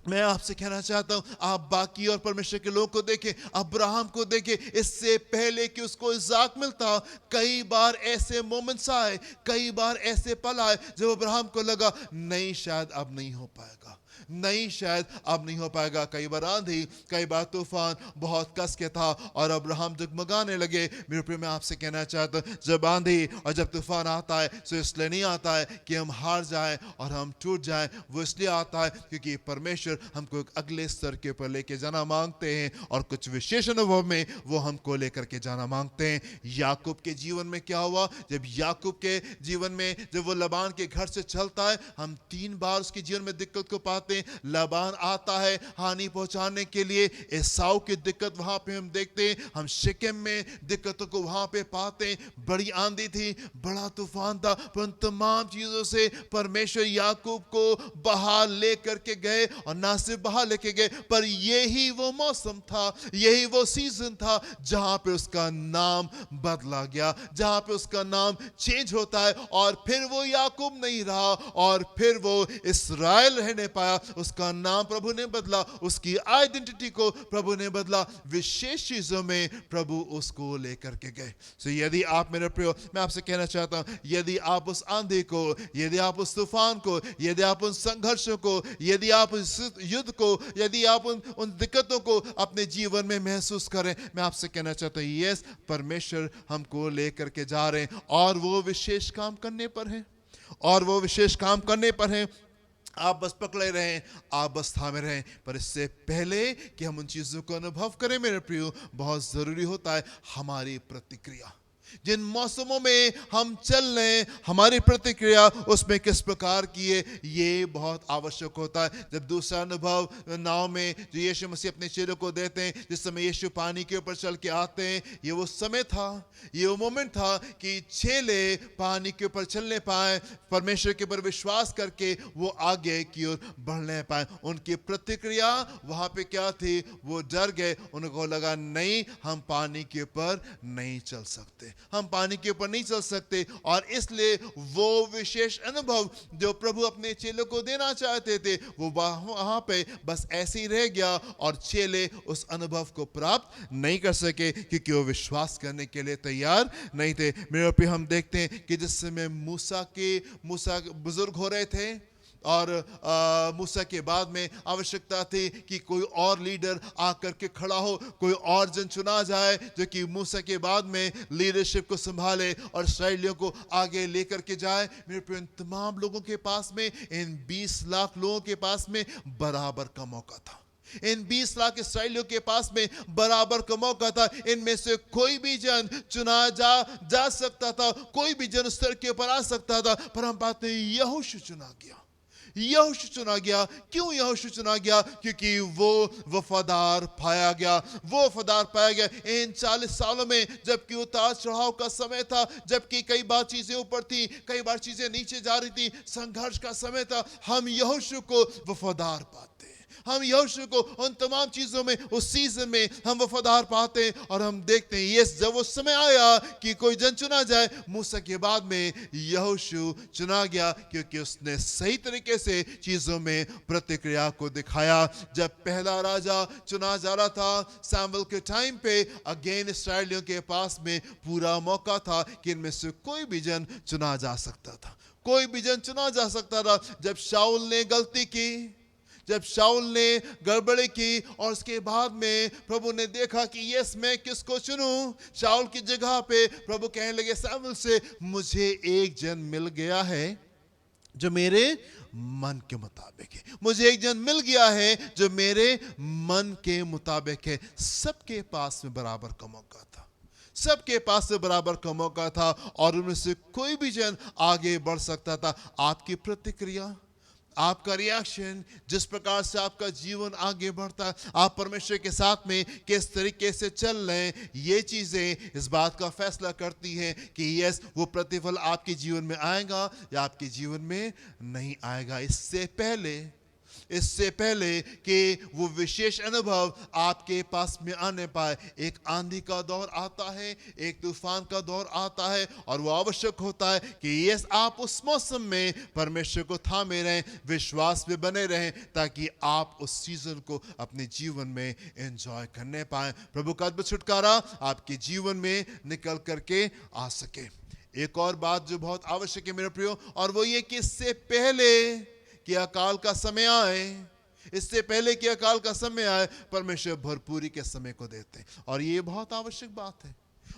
मैं आपसे कहना चाहता हूं, आप बाकी और परमेश्वर के लोगों को देखें, अब्राहम को देखें, इससे पहले कि उसको इज़ाक मिलता, कई बार ऐसे मोमेंट्स आए, कई बार ऐसे पल आए जब अब्राहम को लगा नहीं शायद अब नहीं हो पाएगा, नहीं शायद अब नहीं हो पाएगा। कई बार आंधी, कई बार तूफान बहुत कस के था और अब्राहम जगमगाने लगे। मेरे प्रिय, मैं आपसे कहना चाहता हूं, जब आंधी और जब तूफान आता है तो इसलिए नहीं आता है कि हम हार जाएं और हम टूट जाएं, वो इसलिए आता है क्योंकि परमेश्वर हमको एक अगले स्तर के ऊपर लेके जाना मांगते हैं और कुछ विशेष अनुभव में वो हमको लेकर के जाना मांगते हैं। याकूब के जीवन में क्या हुआ? जब याकूब के जीवन में जब वो लबान के घर से चलता है, हम 3 बार उसके जीवन में दिक्कत को पाते हैं। लबान आता है हानि पहुंचाने के लिए, एसाऊ की दिक्कत वहां पे हम देखते हैं, हम शिकेम में दिक्कतों को वहां पे पाते हैं। बड़ी आंधी थी, बड़ा तूफान था, पर उन तमाम चीजों से परमेश्वर याकूब को बाहर लेकर के गए और ना सिर्फ बाहर लेके गए, पर यही वो मौसम था, यही वो सीजन था जहां पे उसका नाम बदला गया, जहां पे उसका नाम चेंज होता है और फिर वो याकूब नहीं रहा और फिर वो इस्राएल रहने पाया। उसका नाम प्रभु ने बदला, उसकी आइडेंटिटी को प्रभु ने बदला, विशेष चीजों में प्रभु उसको लेकर के गए। सो यदि आप, मेरे प्रिय, मैं आपसे कहना चाहता हूं, यदि आप उस आंधी को, यदि आप उस तूफान को, यदि आप उन संघर्षों को, यदि आप उस युद्ध को, यदि आप उन दिक्कतों को अपने जीवन में महसूस करें, मैं आपसे कहना चाहता हूं, यस, परमेश्वर हमको लेकर के जा रहे हैं और वो विशेष काम करने पर है, और वो विशेष काम करने पर है। आप बस पकड़े रहें, आप बस थामे रहें, पर इससे पहले कि हम उन चीज़ों को अनुभव करें, मेरे प्रियो, बहुत ज़रूरी होता है हमारी प्रतिक्रिया। जिन मौसमों में हम चल रहे हैं, हमारी प्रतिक्रिया उसमें किस प्रकार की है, ये बहुत आवश्यक होता है। जब दूसरा अनुभव नाव में जो यीशु मसीह अपने चेलों को देते हैं, जिस समय यीशु पानी के ऊपर चल के आते हैं, ये वो समय था, ये वो मोमेंट था कि चेले पानी के ऊपर चलने पाए, परमेश्वर के ऊपर विश्वास करके वो आगे की ओर बढ़ने पाए। उनकी प्रतिक्रिया वहां पे क्या थी? वो डर गए, उनको लगा नहीं, हम पानी के ऊपर नहीं चल सकते, हम पानी के ऊपर नहीं चल सकते, और इसलिए वो विशेष अनुभव जो प्रभु अपने चेलों को देना चाहते थे, वो वहां पे बस ऐसे ही रह गया और चेले उस अनुभव को प्राप्त नहीं कर सके क्योंकि वो विश्वास करने के लिए तैयार नहीं थे। मेरे पे हम देखते हैं कि जिस समय मूसा बुजुर्ग हो रहे थे और मूसा के बाद में आवश्यकता थी कि कोई और लीडर आकर के खड़ा हो, कोई और जन चुना जाए जो कि मूसा के बाद में लीडरशिप को संभाले और इस्राएलियों को आगे लेकर के जाए। मेरे प्रिय, इन तमाम लोगों के पास में, इन 20 लाख लोगों के पास में बराबर का मौका था, इन 20 लाख इस्राएलियों के पास में बराबर का मौका था। इनमें से कोई भी जन चुना जा सकता था, कोई भी जन स्तर के ऊपर आ सकता था, पर हम बात नहीं, यहोशू चुना गया। यहोशू चुना गया। क्यों यहोशू चुना गया? क्योंकि वो वफादार पाया गया, वो वफादार पाया गया। इन 40 सालों में जबकि उतार चढ़ाव का समय था, जबकि कई बार चीजें ऊपर थी, कई बार चीजें नीचे जा रही थी, संघर्ष का समय था, हम यहोशू को वफादार पाते हैं, हम यहोशू को उन तमाम चीजों में, उस सीजन में हम वफादार पाते हैं और हम देखते हैं यस, जब वो समय आया कि कोई जन चुना जाए, मूसा के बाद में यहोशू चुना गया क्योंकि उसने सही तरीके से चीजों में प्रतिक्रिया को दिखाया। जब पहला राजा चुना जा रहा था सैमुएल के टाइम पे, अगेन इसराइलियों के पास में पूरा मौका था कि इनमें से कोई भी जन चुना जा सकता था, कोई भी जन चुना जा सकता था। जब शाऊल ने गलती की, जब शाऊल ने गड़बड़ी की और उसके बाद में प्रभु ने देखा कि यस, मैं किसको चुनूं, शाऊल की जगह पे प्रभु कहने लगे सैमुएल से, मुझे एक जन मिल गया है जो मेरे मन के मुताबिक है, मुझे एक जन मिल गया है जो मेरे मन के मुताबिक है। सबके पास में बराबर का मौका था, सबके पास में बराबर का मौका था और उनमें से कोई भी जन आगे बढ़ सकता था। आपकी प्रतिक्रिया, आपका रिएक्शन, जिस प्रकार से आपका जीवन आगे बढ़ता है, आप परमेश्वर के साथ में किस तरीके से चल रहे हैं, ये चीजें इस बात का फैसला करती हैं कि यस, वो प्रतिफल आपके जीवन में आएगा या आपके जीवन में नहीं आएगा। इससे पहले कि वो विशेष अनुभव आपके पास में आने पाए, एक आंधी का दौर आता है, एक तूफान का दौर आता है और वो आवश्यक होता है कि यस, आप उस मौसम में परमेश्वर को थामे रहें, विश्वास में बने रहें, ताकि आप उस सीजन को अपने जीवन में एंजॉय करने पाए, प्रभु का अद्भुत छुटकारा आपके जीवन में निकल करके आ सके। एक और बात जो बहुत आवश्यक है मेरे प्रियो, और वो ये कि इससे पहले कि अकाल का समय आए, इससे पहले कि अकाल का समय आए, परमेश्वर भरपूरी के समय को देते हैं और ये बहुत आवश्यक बात है,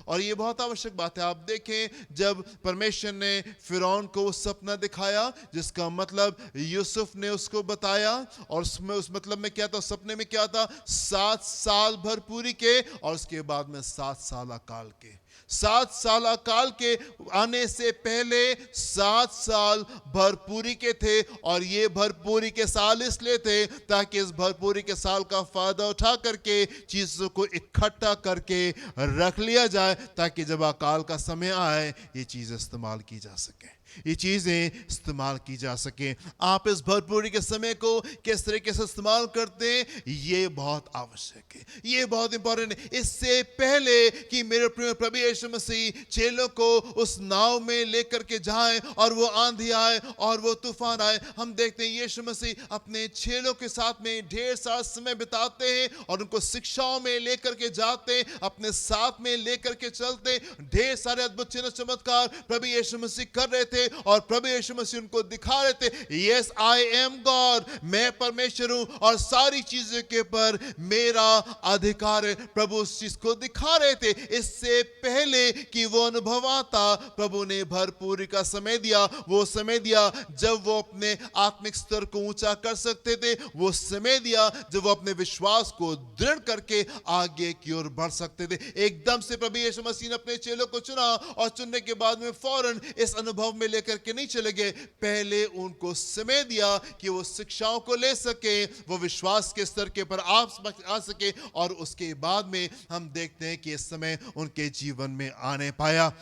और ये बहुत आवश्यक बात है। आप देखें, जब परमेश्वर ने फिरौन को उस सपना दिखाया जिसका मतलब यूसुफ ने उसको बताया, और उसमें उस मतलब में क्या था, सपने में क्या था, 7 साल भरपूरी के और उसके बाद में 7 साल अकाल के। 7 साल अकाल के आने से पहले 7 साल भरपूरी के थे, और ये भरपूरी के साल इसलिए थे ताकि इस भरपूरी के साल का फायदा उठा करके चीजों को इकट्ठा करके रख लिया जाए, ताकि जब अकाल का समय आए ये चीज इस्तेमाल की जा सके, ये चीजें इस्तेमाल की जा सके। आप इस भरपूरी के समय को किस तरीके से इस्तेमाल करते हैं, ये बहुत आवश्यक है, ये बहुत इंपॉर्टेंट है। इससे पहले कि मेरे प्रिय प्रभु यीशु मसीह चेलों को उस नाव में लेकर के जाएं और वो आंधी आए और वो तूफान आए, हम देखते हैं यीशु मसीह अपने चेलों के साथ में ढेर सारा समय बिताते हैं और उनको शिक्षाओं में लेकर के जाते हैं, अपने साथ में लेकर के चलते। ढेर सारे अद्भुत चिन्ह चमत्कार प्रभु यीशु मसीह कर रहे थे और प्रभु यीशु मसीह उनको दिखा रहे थे, यस आई एम गॉड, मैं परमेश्वर हूं और सारी चीजों के ऊपर मेरा अधिकार है। प्रभु उस चीज को दिखा रहे थे। इससे पहले कि वो अनुभव आता, प्रभु ने भरपूरी का समय दिया, वो समय दिया जब वो अपने आत्मिक स्तर को ऊंचा कर सकते थे, वो समय दिया जब वो अपने विश्वास को दृढ़ करके आगे की ओर बढ़ सकते थे। एकदम से प्रभु यीशु मसीह ने अपने चेलों को चुना और चुनने के बाद में फौरन इस अनुभव में लेकर के नहीं चले गए, पहले उनको समय दिया कि वो शिक्षाओं को ले सके, वो विश्वास के स्तर के पर आ सके, और उसके बाद में हम देखते हैं कि इस समय उनके जीवन में आने पाया।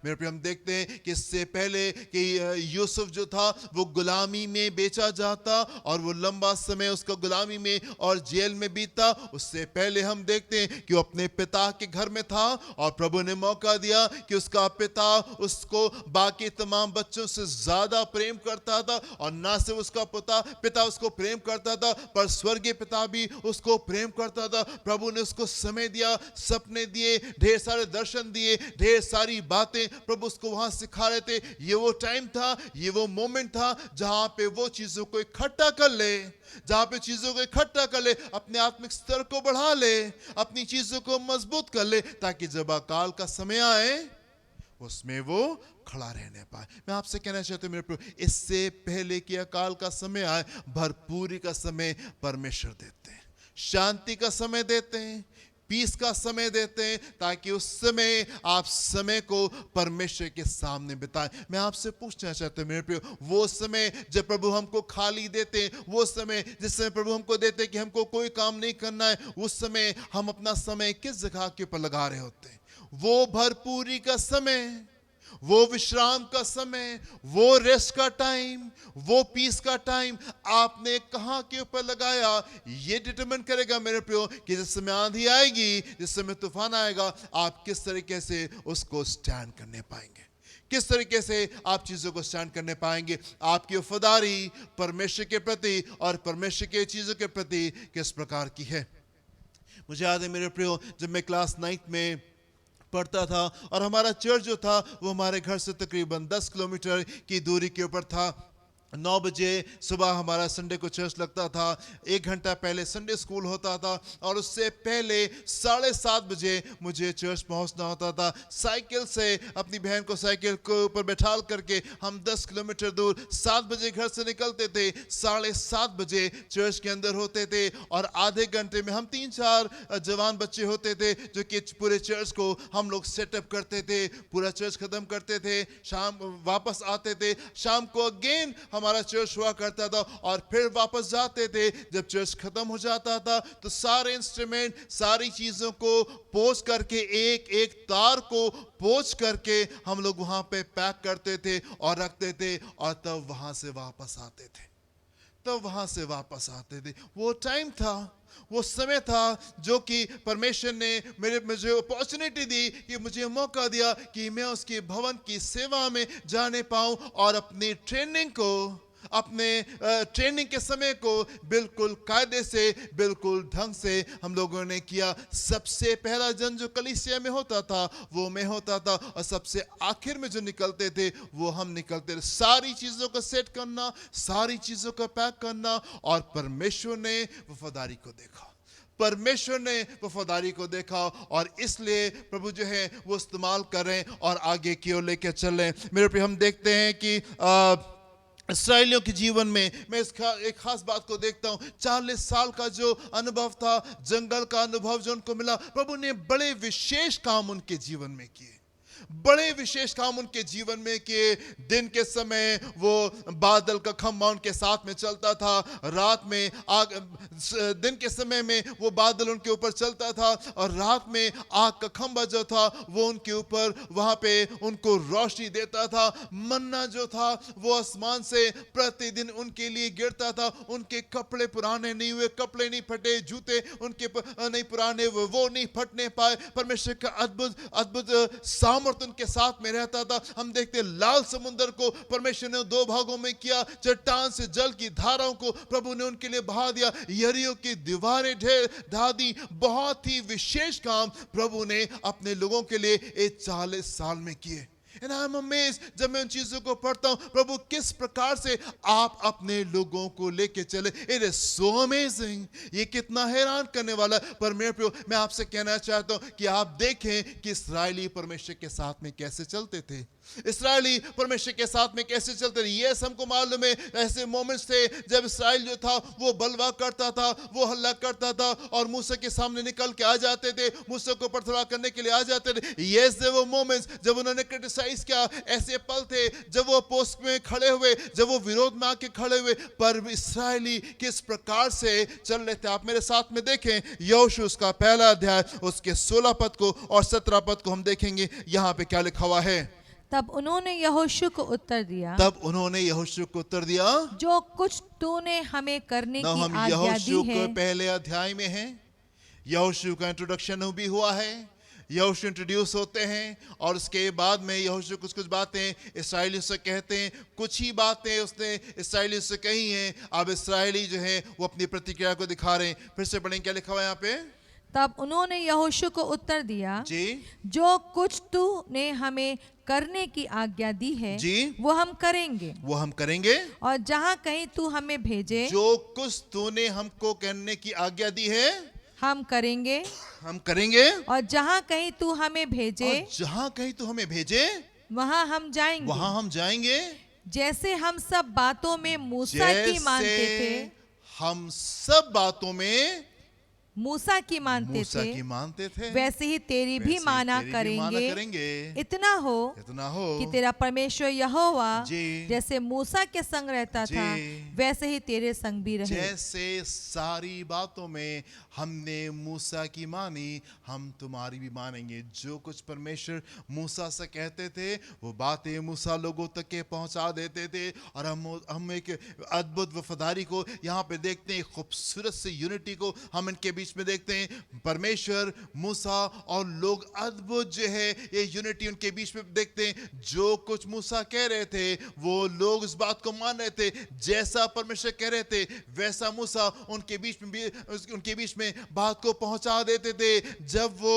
मेरे प्रिय, हम देखते हैं कि इससे पहले कि यूसुफ जो था वो गुलामी में बेचा जाता और वो लंबा समय उसका गुलामी में और जेल में बीता, उससे पहले हम देखते हैं कि वो अपने पिता के घर में था और प्रभु ने मौका दिया कि उसका पिता उसको बाकी तमाम बच्चों से ज्यादा प्रेम करता था, और ना सिर्फ उसका पिता उसको प्रेम करता था पर स्वर्गीय पिता भी उसको प्रेम करता था। प्रभु ने उसको समय दिया, सपने दिए, ढेर सारे दर्शन दिए, ढेर सारी बातें प्रभु उसको वहां सिखा रहे थे। ये वो टाइम था, ये वो मोमेंट था जहां पे वो चीजों को इकट्ठा कर ले, जहां पे चीजों को इकट्ठा कर ले, अपने आत्मिक स्तर को बढ़ा ले, अपनी चीजों को मजबूत कर ले, ताकि जब अकाल का समय आए उसमें वो खड़ा रहने पाए। मैं आपसे कहना चाहता हूं मेरे प्रभु, इससे पहले कि अकाल का समय आए, भरपूरी का समय परमेश्वर देते हैं, शांति का समय देते हैं, पीस का समय देते हैं, ताकि उस समय आप समय को परमेश्वर के सामने बिताएं। मैं आपसे पूछना चाहता हूं मेरे प्रिय, वो समय जब प्रभु हमको खाली देते हैं, वो समय जिस समय प्रभु हमको देते हैं कि हमको कोई काम नहीं करना है, उस समय हम अपना समय किस जगह के ऊपर लगा रहे होते हैं? वो भरपूरी का समय, वो विश्राम का समय, वो रेस्ट का टाइम, वो पीस का टाइम आपने कहाँ के ऊपर लगाया, ये डिटरमिन करेगा मेरे प्रियो कि जिस समय आंधी आएगी, जिस समय तूफान आएगा, आप किस तरीके से उसको स्टैंड करने पाएंगे, किस तरीके से आप चीजों को स्टैंड करने पाएंगे। आपकी वफादारी परमेश्वर के प्रति और परमेश्वर के चीजों के प्रति किस प्रकार की है। मुझे याद है मेरे प्रियो, जब मैं क्लास 9 में पढ़ता था और हमारा चर्च जो था वो हमारे घर से तकरीबन 10 किलोमीटर की दूरी के ऊपर था। 9 बजे सुबह हमारा संडे को चर्च लगता था, 1 घंटा पहले संडे स्कूल होता था और उससे पहले 7:30 बजे मुझे चर्च पहुंचना होता था। साइकिल से अपनी बहन को साइकिल के ऊपर बैठाल करके हम 10 किलोमीटर दूर 7 बजे घर से निकलते थे, 7:30 बजे चर्च के अंदर होते थे और आधे घंटे में हम 3-4 जवान बच्चे होते थे जो कि पूरे चर्च को हम लोग सेटअप करते थे, पूरा चर्च खत्म करते थे, शाम वापस आते थे, शाम को अगेन हमारा चर्च हुआ करता था और फिर वापस जाते थे। जब चर्च खत्म हो जाता था तो सारे इंस्ट्रूमेंट, सारी चीजों को पोंछ करके, एक एक तार को पोंछ करके हम लोग वहां पे पैक करते थे और रखते थे और तब वहां से वापस आते थे। वो टाइम था, वो समय था जो कि परमेश्वर ने मुझे अपॉर्चुनिटी दी, कि मुझे मौका दिया कि मैं उसके भवन की सेवा में जाने पाऊं और अपनी ट्रेनिंग को, अपने ट्रेनिंग के समय को बिल्कुल कायदे से, बिल्कुल ढंग से हम लोगों ने किया। सबसे पहला जन जो कलीसिया में होता था वो मैं होता था और सबसे आखिर में जो निकलते थे वो हम निकलते थे। सारी चीजों को सेट करना, सारी चीजों को पैक करना, और परमेश्वर ने वफादारी को देखा और इसलिए प्रभु जो है वो इस्तेमाल करें और आगे की ओर लेकर चलें। मेरे पे हम देखते हैं कि इसराइलियों के जीवन में मैं एक खास बात को देखता हूं। 40 साल का जो अनुभव था, जंगल का अनुभव जो उनको मिला, प्रभु ने बड़े विशेष काम उनके जीवन में किए, बड़े विशेष काम उनके जीवन में किए। दिन के समय वो बादल का खंभा उनके साथ में चलता था, रात में दिन के समय में वो बादल उनके ऊपर चलता था और रात में आग का खंभा जो था वो उनके ऊपर, वहां पे उनको रोशनी देता था। मन्ना जो था वो आसमान से प्रतिदिन उनके लिए गिरता था। उनके कपड़े पुराने नहीं हुए, कपड़े नहीं फटे, जूते उनके नहीं पुराने हुए, वो नहीं फटने पाए। परमेश्वर का अद्भुत सामर्थ उनके साथ में रहता था। हम देखते लाल समुद्र को परमेश्वर ने 2 भागों में किया, चट्टान से जल की धाराओं को प्रभु ने उनके लिए बहा दिया, यरीहो की दीवारें ढा दी। बहुत ही विशेष काम प्रभु ने अपने लोगों के लिए 40 साल में किए। And I'm amazed जब मैं उन चीजों को पढ़ता हूं, प्रभु किस प्रकार से आप अपने लोगों को लेके चले। It is so amazing, ये कितना हैरान करने वाला। पर मेरे प्रियो, मैं आपसे कहना चाहता हूं कि आप देखें कि इस्राएली परमेश्वर के साथ में कैसे चलते थे, इस्राएली परमेश्वर के साथ में कैसे चलते थे। ये हमको मालूम है, ऐसे मोमेंट्स थे जब इस्राएल जो था वो बलवा करता था, वो हल्ला करता था और मूसा के सामने निकल के आ जाते थे, मूसा को पथराव करने के लिए आ जाते थे। ये वो मोमेंट्स जब उन्होंने क्रिटिसाइज किया, ऐसे पल थे जब वो पोस्ट में खड़े हुए, जब वो विरोध में आके खड़े हुए। पर इस्राएली किस प्रकार से चल रहे थे, आप मेरे साथ में देखें। यहोशू उसका पहला अध्याय, उसके 16 पद को और 17 पद को हम देखेंगे। यहाँ पे क्या लिखा हुआ है। तब उन्होंने यहोशू को उत्तर दिया, जो कुछ तूने हमें करने की हम आज्ञा यहोशू दी के है। पहले अध्याय में है, यहोशू का इंट्रोडक्शन भी हुआ है, यहोशू इंट्रोड्यूस होते हैं और उसके बाद में यहोशू कुछ बातें इस्राएलियों से कहते हैं। कुछ ही बातें उसने इस्राएलियों से कही हैं। अब इस्राएली जो है वो अपनी प्रतिक्रिया को दिखा रहे हैं। फिर से पढ़ें, क्या लिखा हुआ है यहाँ पे। तब उन्होंने यहोशू को उत्तर दिया, जी, जो कुछ तूने हमें करने की आज्ञा दी है जी, वो हम करेंगे, और जहाँ कहीं तू हमें भेजे, जो कुछ तूने हमको करने की आज्ञा दी है हम करेंगे, और जहाँ कहीं तू हमें भेजे, वहाँ हम जाएंगे। जैसे हम सब बातों में मूसा की मानते थे, हम सब बातों में मूसा की मानते मूसा थे की मानते थे, वैसे ही तेरी भी वैसे ही माना तेरी भी माना करेंगे। करेंगे। इतना हो इतना हो कि तेरा परमेश्वर यहोवा जी जैसे मूसा के संग रहता जी, था वैसे ही तेरे संग भी रहे। जैसे सारी बातों में हमने मूसा की मानी, हम तुम्हारी भी मानेंगे। जो कुछ परमेश्वर मूसा से कहते थे वो बातें मूसा लोगों तक के पहुंचा देते थे। और हम एक अद्भुत वफादारी को यहाँ पे देखते हैं, खूबसूरत से यूनिटी को हम इनके बीच में देखते हैं। परमेश्वर, मूसा और लोग, अद्भुत जो है ये यूनिटी उनके बीच में देखते हैं। जो कुछ मूसा कह रहे थे वो लोग इस बात को मान रहे थे, जैसा परमेश्वर कह रहे थे वैसा मूसा उनके बीच में बात को पहुंचा देते थे। जब वो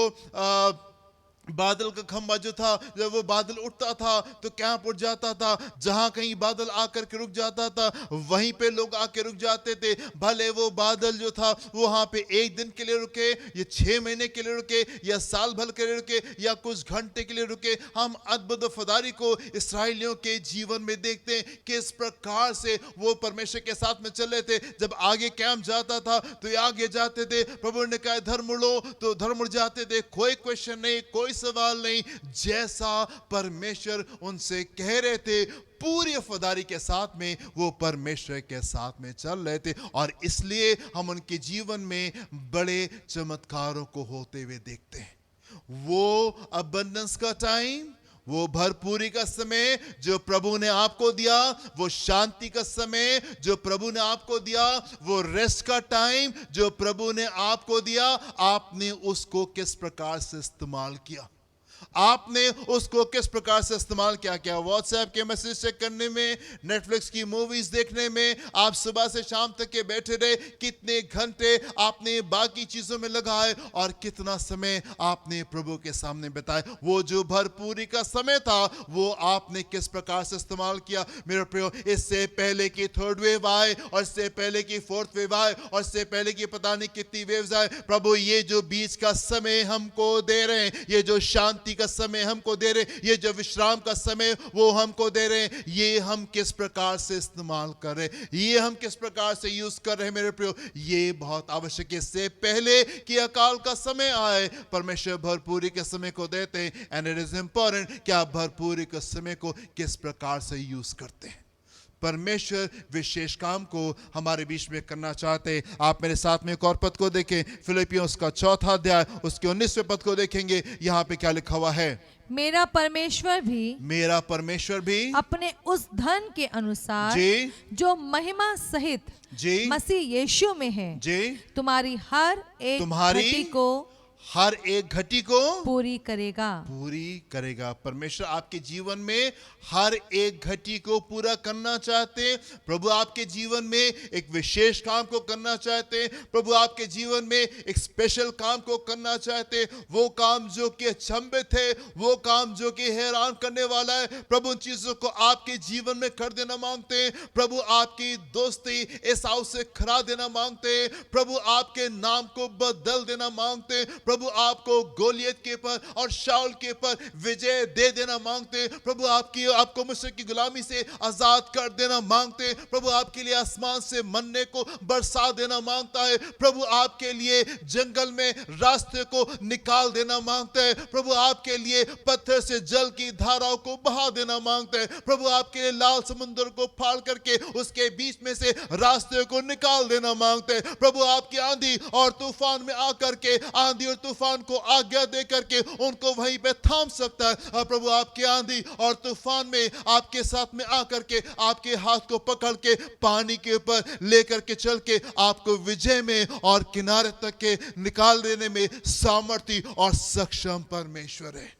बादल का खंभा जो था, जब वो बादल उठता था तो कैंप उठ जाता था। जहां कहीं बादल आकर के रुक जाता था वहीं पे लोग आके रुक जाते थे। भले वो बादल जो था वो वहां पे एक दिन के लिए रुके, या 6 महीने के लिए रुके, या साल भर के लिए रुके, या कुछ घंटे के लिए रुके, हम अद्भुत वफादारी को इसराइलियों के जीवन में देखते हैं। किस प्रकार से वो परमेश्वर के साथ में चल रहे थे। जब आगे कैंप जाता था तो ये आगे जाते थे, प्रभु ने कहा धर्म मुड़ो तो धर्म मुड़ जाते थे। कोई क्वेश्चन नहीं, कोई सवाल नहीं, जैसा परमेश्वर उनसे कह रहे थे पूरी वफादारी के साथ में वो परमेश्वर के साथ में चल रहे थे। और इसलिए हम उनके जीवन में बड़े चमत्कारों को होते हुए देखते हैं। वो अबंडेंस का टाइम, वो भरपूरी का समय जो प्रभु ने आपको दिया, वो शांति का समय जो प्रभु ने आपको दिया, वो रेस्ट का टाइम जो प्रभु ने आपको दिया, आपने उसको किस प्रकार से इस्तेमाल किया? आपने उसको किस प्रकार से इस्तेमाल किया? क्या व्हाट्सएप के मैसेज चेक करने में, नेटफ्लिक्स की मूवीज देखने में आप सुबह से शाम तक के बैठे रहे? कितने घंटे आपने बाकी चीजों में लगाए और कितना समय आपने प्रभु के सामने बिताए? वो जो भरपूरी का समय था वो आपने किस प्रकार से इस्तेमाल किया? मेरे प्रियो, इससे पहले की थर्ड वेव आए और इससे पहले की फोर्थ वेव आए और इससे पहले की पता नहीं कितनी वेव्स आए, प्रभु ये जो बीच का समय हमको दे रहे हैं, ये जो शांति का समय हमको दे रहे, ये जो विश्राम का समय वो हमको दे रहे हैं, ये हम किस प्रकार से इस्तेमाल कर रहे हैं, ये हम किस प्रकार से यूज कर रहे हैं? मेरे प्रियो, ये बहुत आवश्यक है। इससे पहले कि अकाल का समय आए परमेश्वर भरपूरी के समय को देते हैं। एंड इट इज इंपॉर्टेंट कि आप भरपूरी के समय को किस प्रकार से यूज करते हैं। परमेश्वर विशेष काम को हमारे बीच में करना चाहते हैं। आप मेरे साथ में एक और पद को देखें, फिलिपियों उसका 4 अध्याय उसके 19वें पद को देखेंगे। यहाँ पे क्या लिखा हुआ है? मेरा परमेश्वर भी अपने उस धन के अनुसार जी जो महिमा सहित जी मसीह यीशु में है जी तुम्हारी हर एक घटी को हर एक घटी को पूरी करेगा। परमेश्वर आपके जीवन में हर एक घटी को पूरा करना चाहते हैं। प्रभु आपके जीवन में एक विशेष काम को करना चाहते हैं। प्रभु आपके जीवन में एक स्पेशल काम को करना चाहते हैं। वो काम जो कि अचंभित है, वो काम जो कि हैरान करने वाला है, प्रभु उन चीजों को आपके जीवन में कर देना मांगते हैं। प्रभु आपकी दोस्ती एसाव से खरा देना मांगते हैं। प्रभु आपके नाम को बदल देना मांगते हैं। प्रभु आपको गोलियत के पर और शाऊल के पर विजय दे देना मांगते हैं। प्रभु आपको मिस्र की गुलामी से आजाद कर देना मांगते हैं। प्रभु आपके लिए आसमान से मन्ने को बरसा देना मांगता है। प्रभु आपके लिए जंगल में रास्ते को निकाल देना मांगता है। प्रभु आपके लिए पत्थर से जल की धाराओं को बहा देना मांगता है। प्रभु आपके लिए लाल समुद्र को फाड़ करके उसके बीच में से रास्ते को निकाल देना मांगते हैं। प्रभु आपकी आंधी और तूफान में आकर के आंधी और तूफान को आज्ञा दे करके उनको वहीं पे थाम सकता है। और प्रभु आपकी आंधी और तूफान में आपके साथ में आकर के आपके हाथ को पकड़ के पानी के ऊपर लेकर के चल के आपको विजय में और किनारे तक के निकाल देने में सामर्थ्य और सक्षम परमेश्वर है।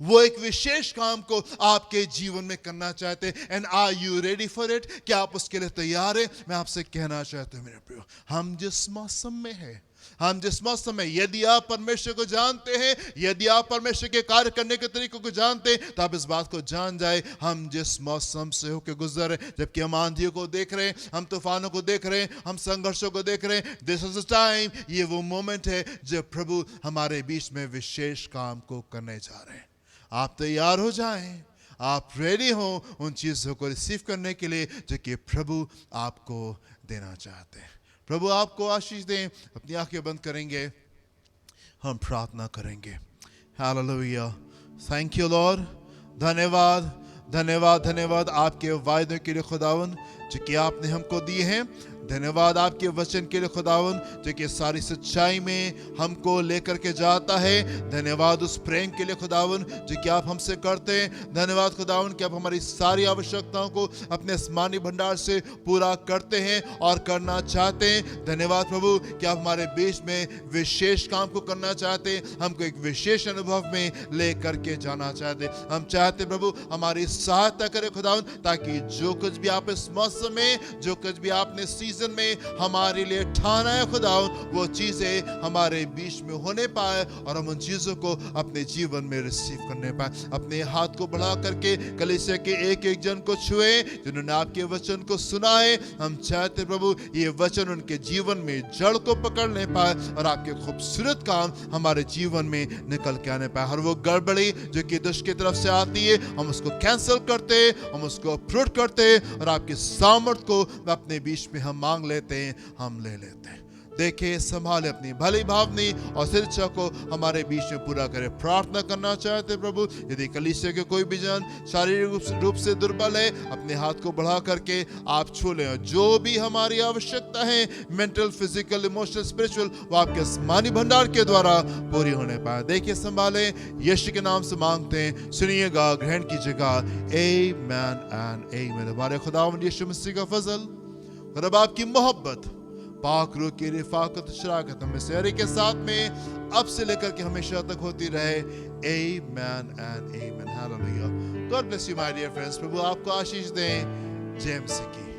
वो एक विशेष काम को आपके जीवन में करना चाहते हैं। And are you ready for it? क्या आप उसके लिए तैयार हैं? मैं आपसे कहना चाहता हूं मेरे प्रियो, हम जिस मौसम में हैं, यदि आप परमेश्वर को जानते हैं, यदि आप परमेश्वर के कार्य करने के तरीकों को जानते हैं, तो आप इस बात को जान जाए हम जिस मौसम से होकर गुजर रहे, जबकि हम आंधियों को देख रहे हैं, हम तूफानों को देख रहे हैं, हम संघर्षों को देख रहे हैं, दिस इज द टाइम, ये वो मोमेंट है जब प्रभु हमारे बीच में विशेष काम को करने जा रहे हैं। आप तैयार हो जाएं, आप रेडी हो उन चीजों को रिसीव करने के लिए जो कि प्रभु आपको देना चाहते हैं। प्रभु आपको आशीष दें। अपनी आंखें बंद करेंगे, हम प्रार्थना करेंगे। हालेलुया। Thank you Lord. धन्यवाद धन्यवाद धन्यवाद आपके वायदों के लिए खुदावन जो कि आपने हमको दिए हैं। धन्यवाद आपके वचन के लिए खुदावन जो कि सारी सच्चाई में हमको लेकर के जाता है। धन्यवाद उस प्रेम के लिए खुदावन जो कि आप हमसे करते हैं। धन्यवाद खुदावन कि आप हमारी सारी आवश्यकताओं को अपने आसमानी भंडार से पूरा करते हैं और करना चाहते हैं। धन्यवाद प्रभु कि आप हमारे बीच में विशेष काम को करना चाहते हैं, हमको एक विशेष अनुभव में ले करके जाना चाहते हैं। हम चाहते प्रभु हमारी सहायता करें खुदावन, ताकि जो कुछ भी आप इस मौसम में, जो कुछ भी आपने सीजन में हमारे लिए ठाना है खुदावन, वो चीजें हमारे बीच में होने पाए और हम उन चीजों को अपने जीवन में रिसीव करने पाए। अपने हाथ को बढ़ा करके कलीसिया के एक एक जन को छुए जिन्होंने आपके वचन को सुना है। हम चाहते प्रभु ये वचन उनके जीवन में जड़ को पकड़ने पाए और आपके खूबसूरत काम हमारे जीवन में निकल के आने पाए। हर वो गड़बड़ी जो कि दुष्ट की तरफ से आती है, हम उसको कैंसिल करते, हम उसको अप्रूव करते और आपके सामर्थ को अपने बीच में हम मांग लेते हैं, हम ले लेते हैं। देखे संभाले अपनी भली भावनी और शिक्षा को हमारे बीच में पूरा करे। प्रार्थना करना चाहते प्रभु, यदि कलीसिया के कोई भी जन शारीरिक रूप से दुर्बल है, अपने हाथ को बढ़ा करके आप छू लें। जो भी हमारी आवश्यकता है, मेंटल, फिजिकल, इमोशनल, स्पिरिचुअल, वो आपके आसमानी भंडार के द्वारा पूरी होने पाए। देखिए संभाले, यीशु के नाम से मांगते हैं, सुनिएगा, ग्रहण कीजिएगा। आमेन एंड आमेन। हमारे खुदावंद यीशु मसीह का फजल और अब आपकी मोहब्बत, पाक रूह की रिफाकत, शराकत हमें सारे के साथ में अब से लेकर के हमेशा तक होती रहे। Amen and amen. Hallelujah. God bless you my dear friends. प्रभु आपको आशीष दें। जय मसीह की।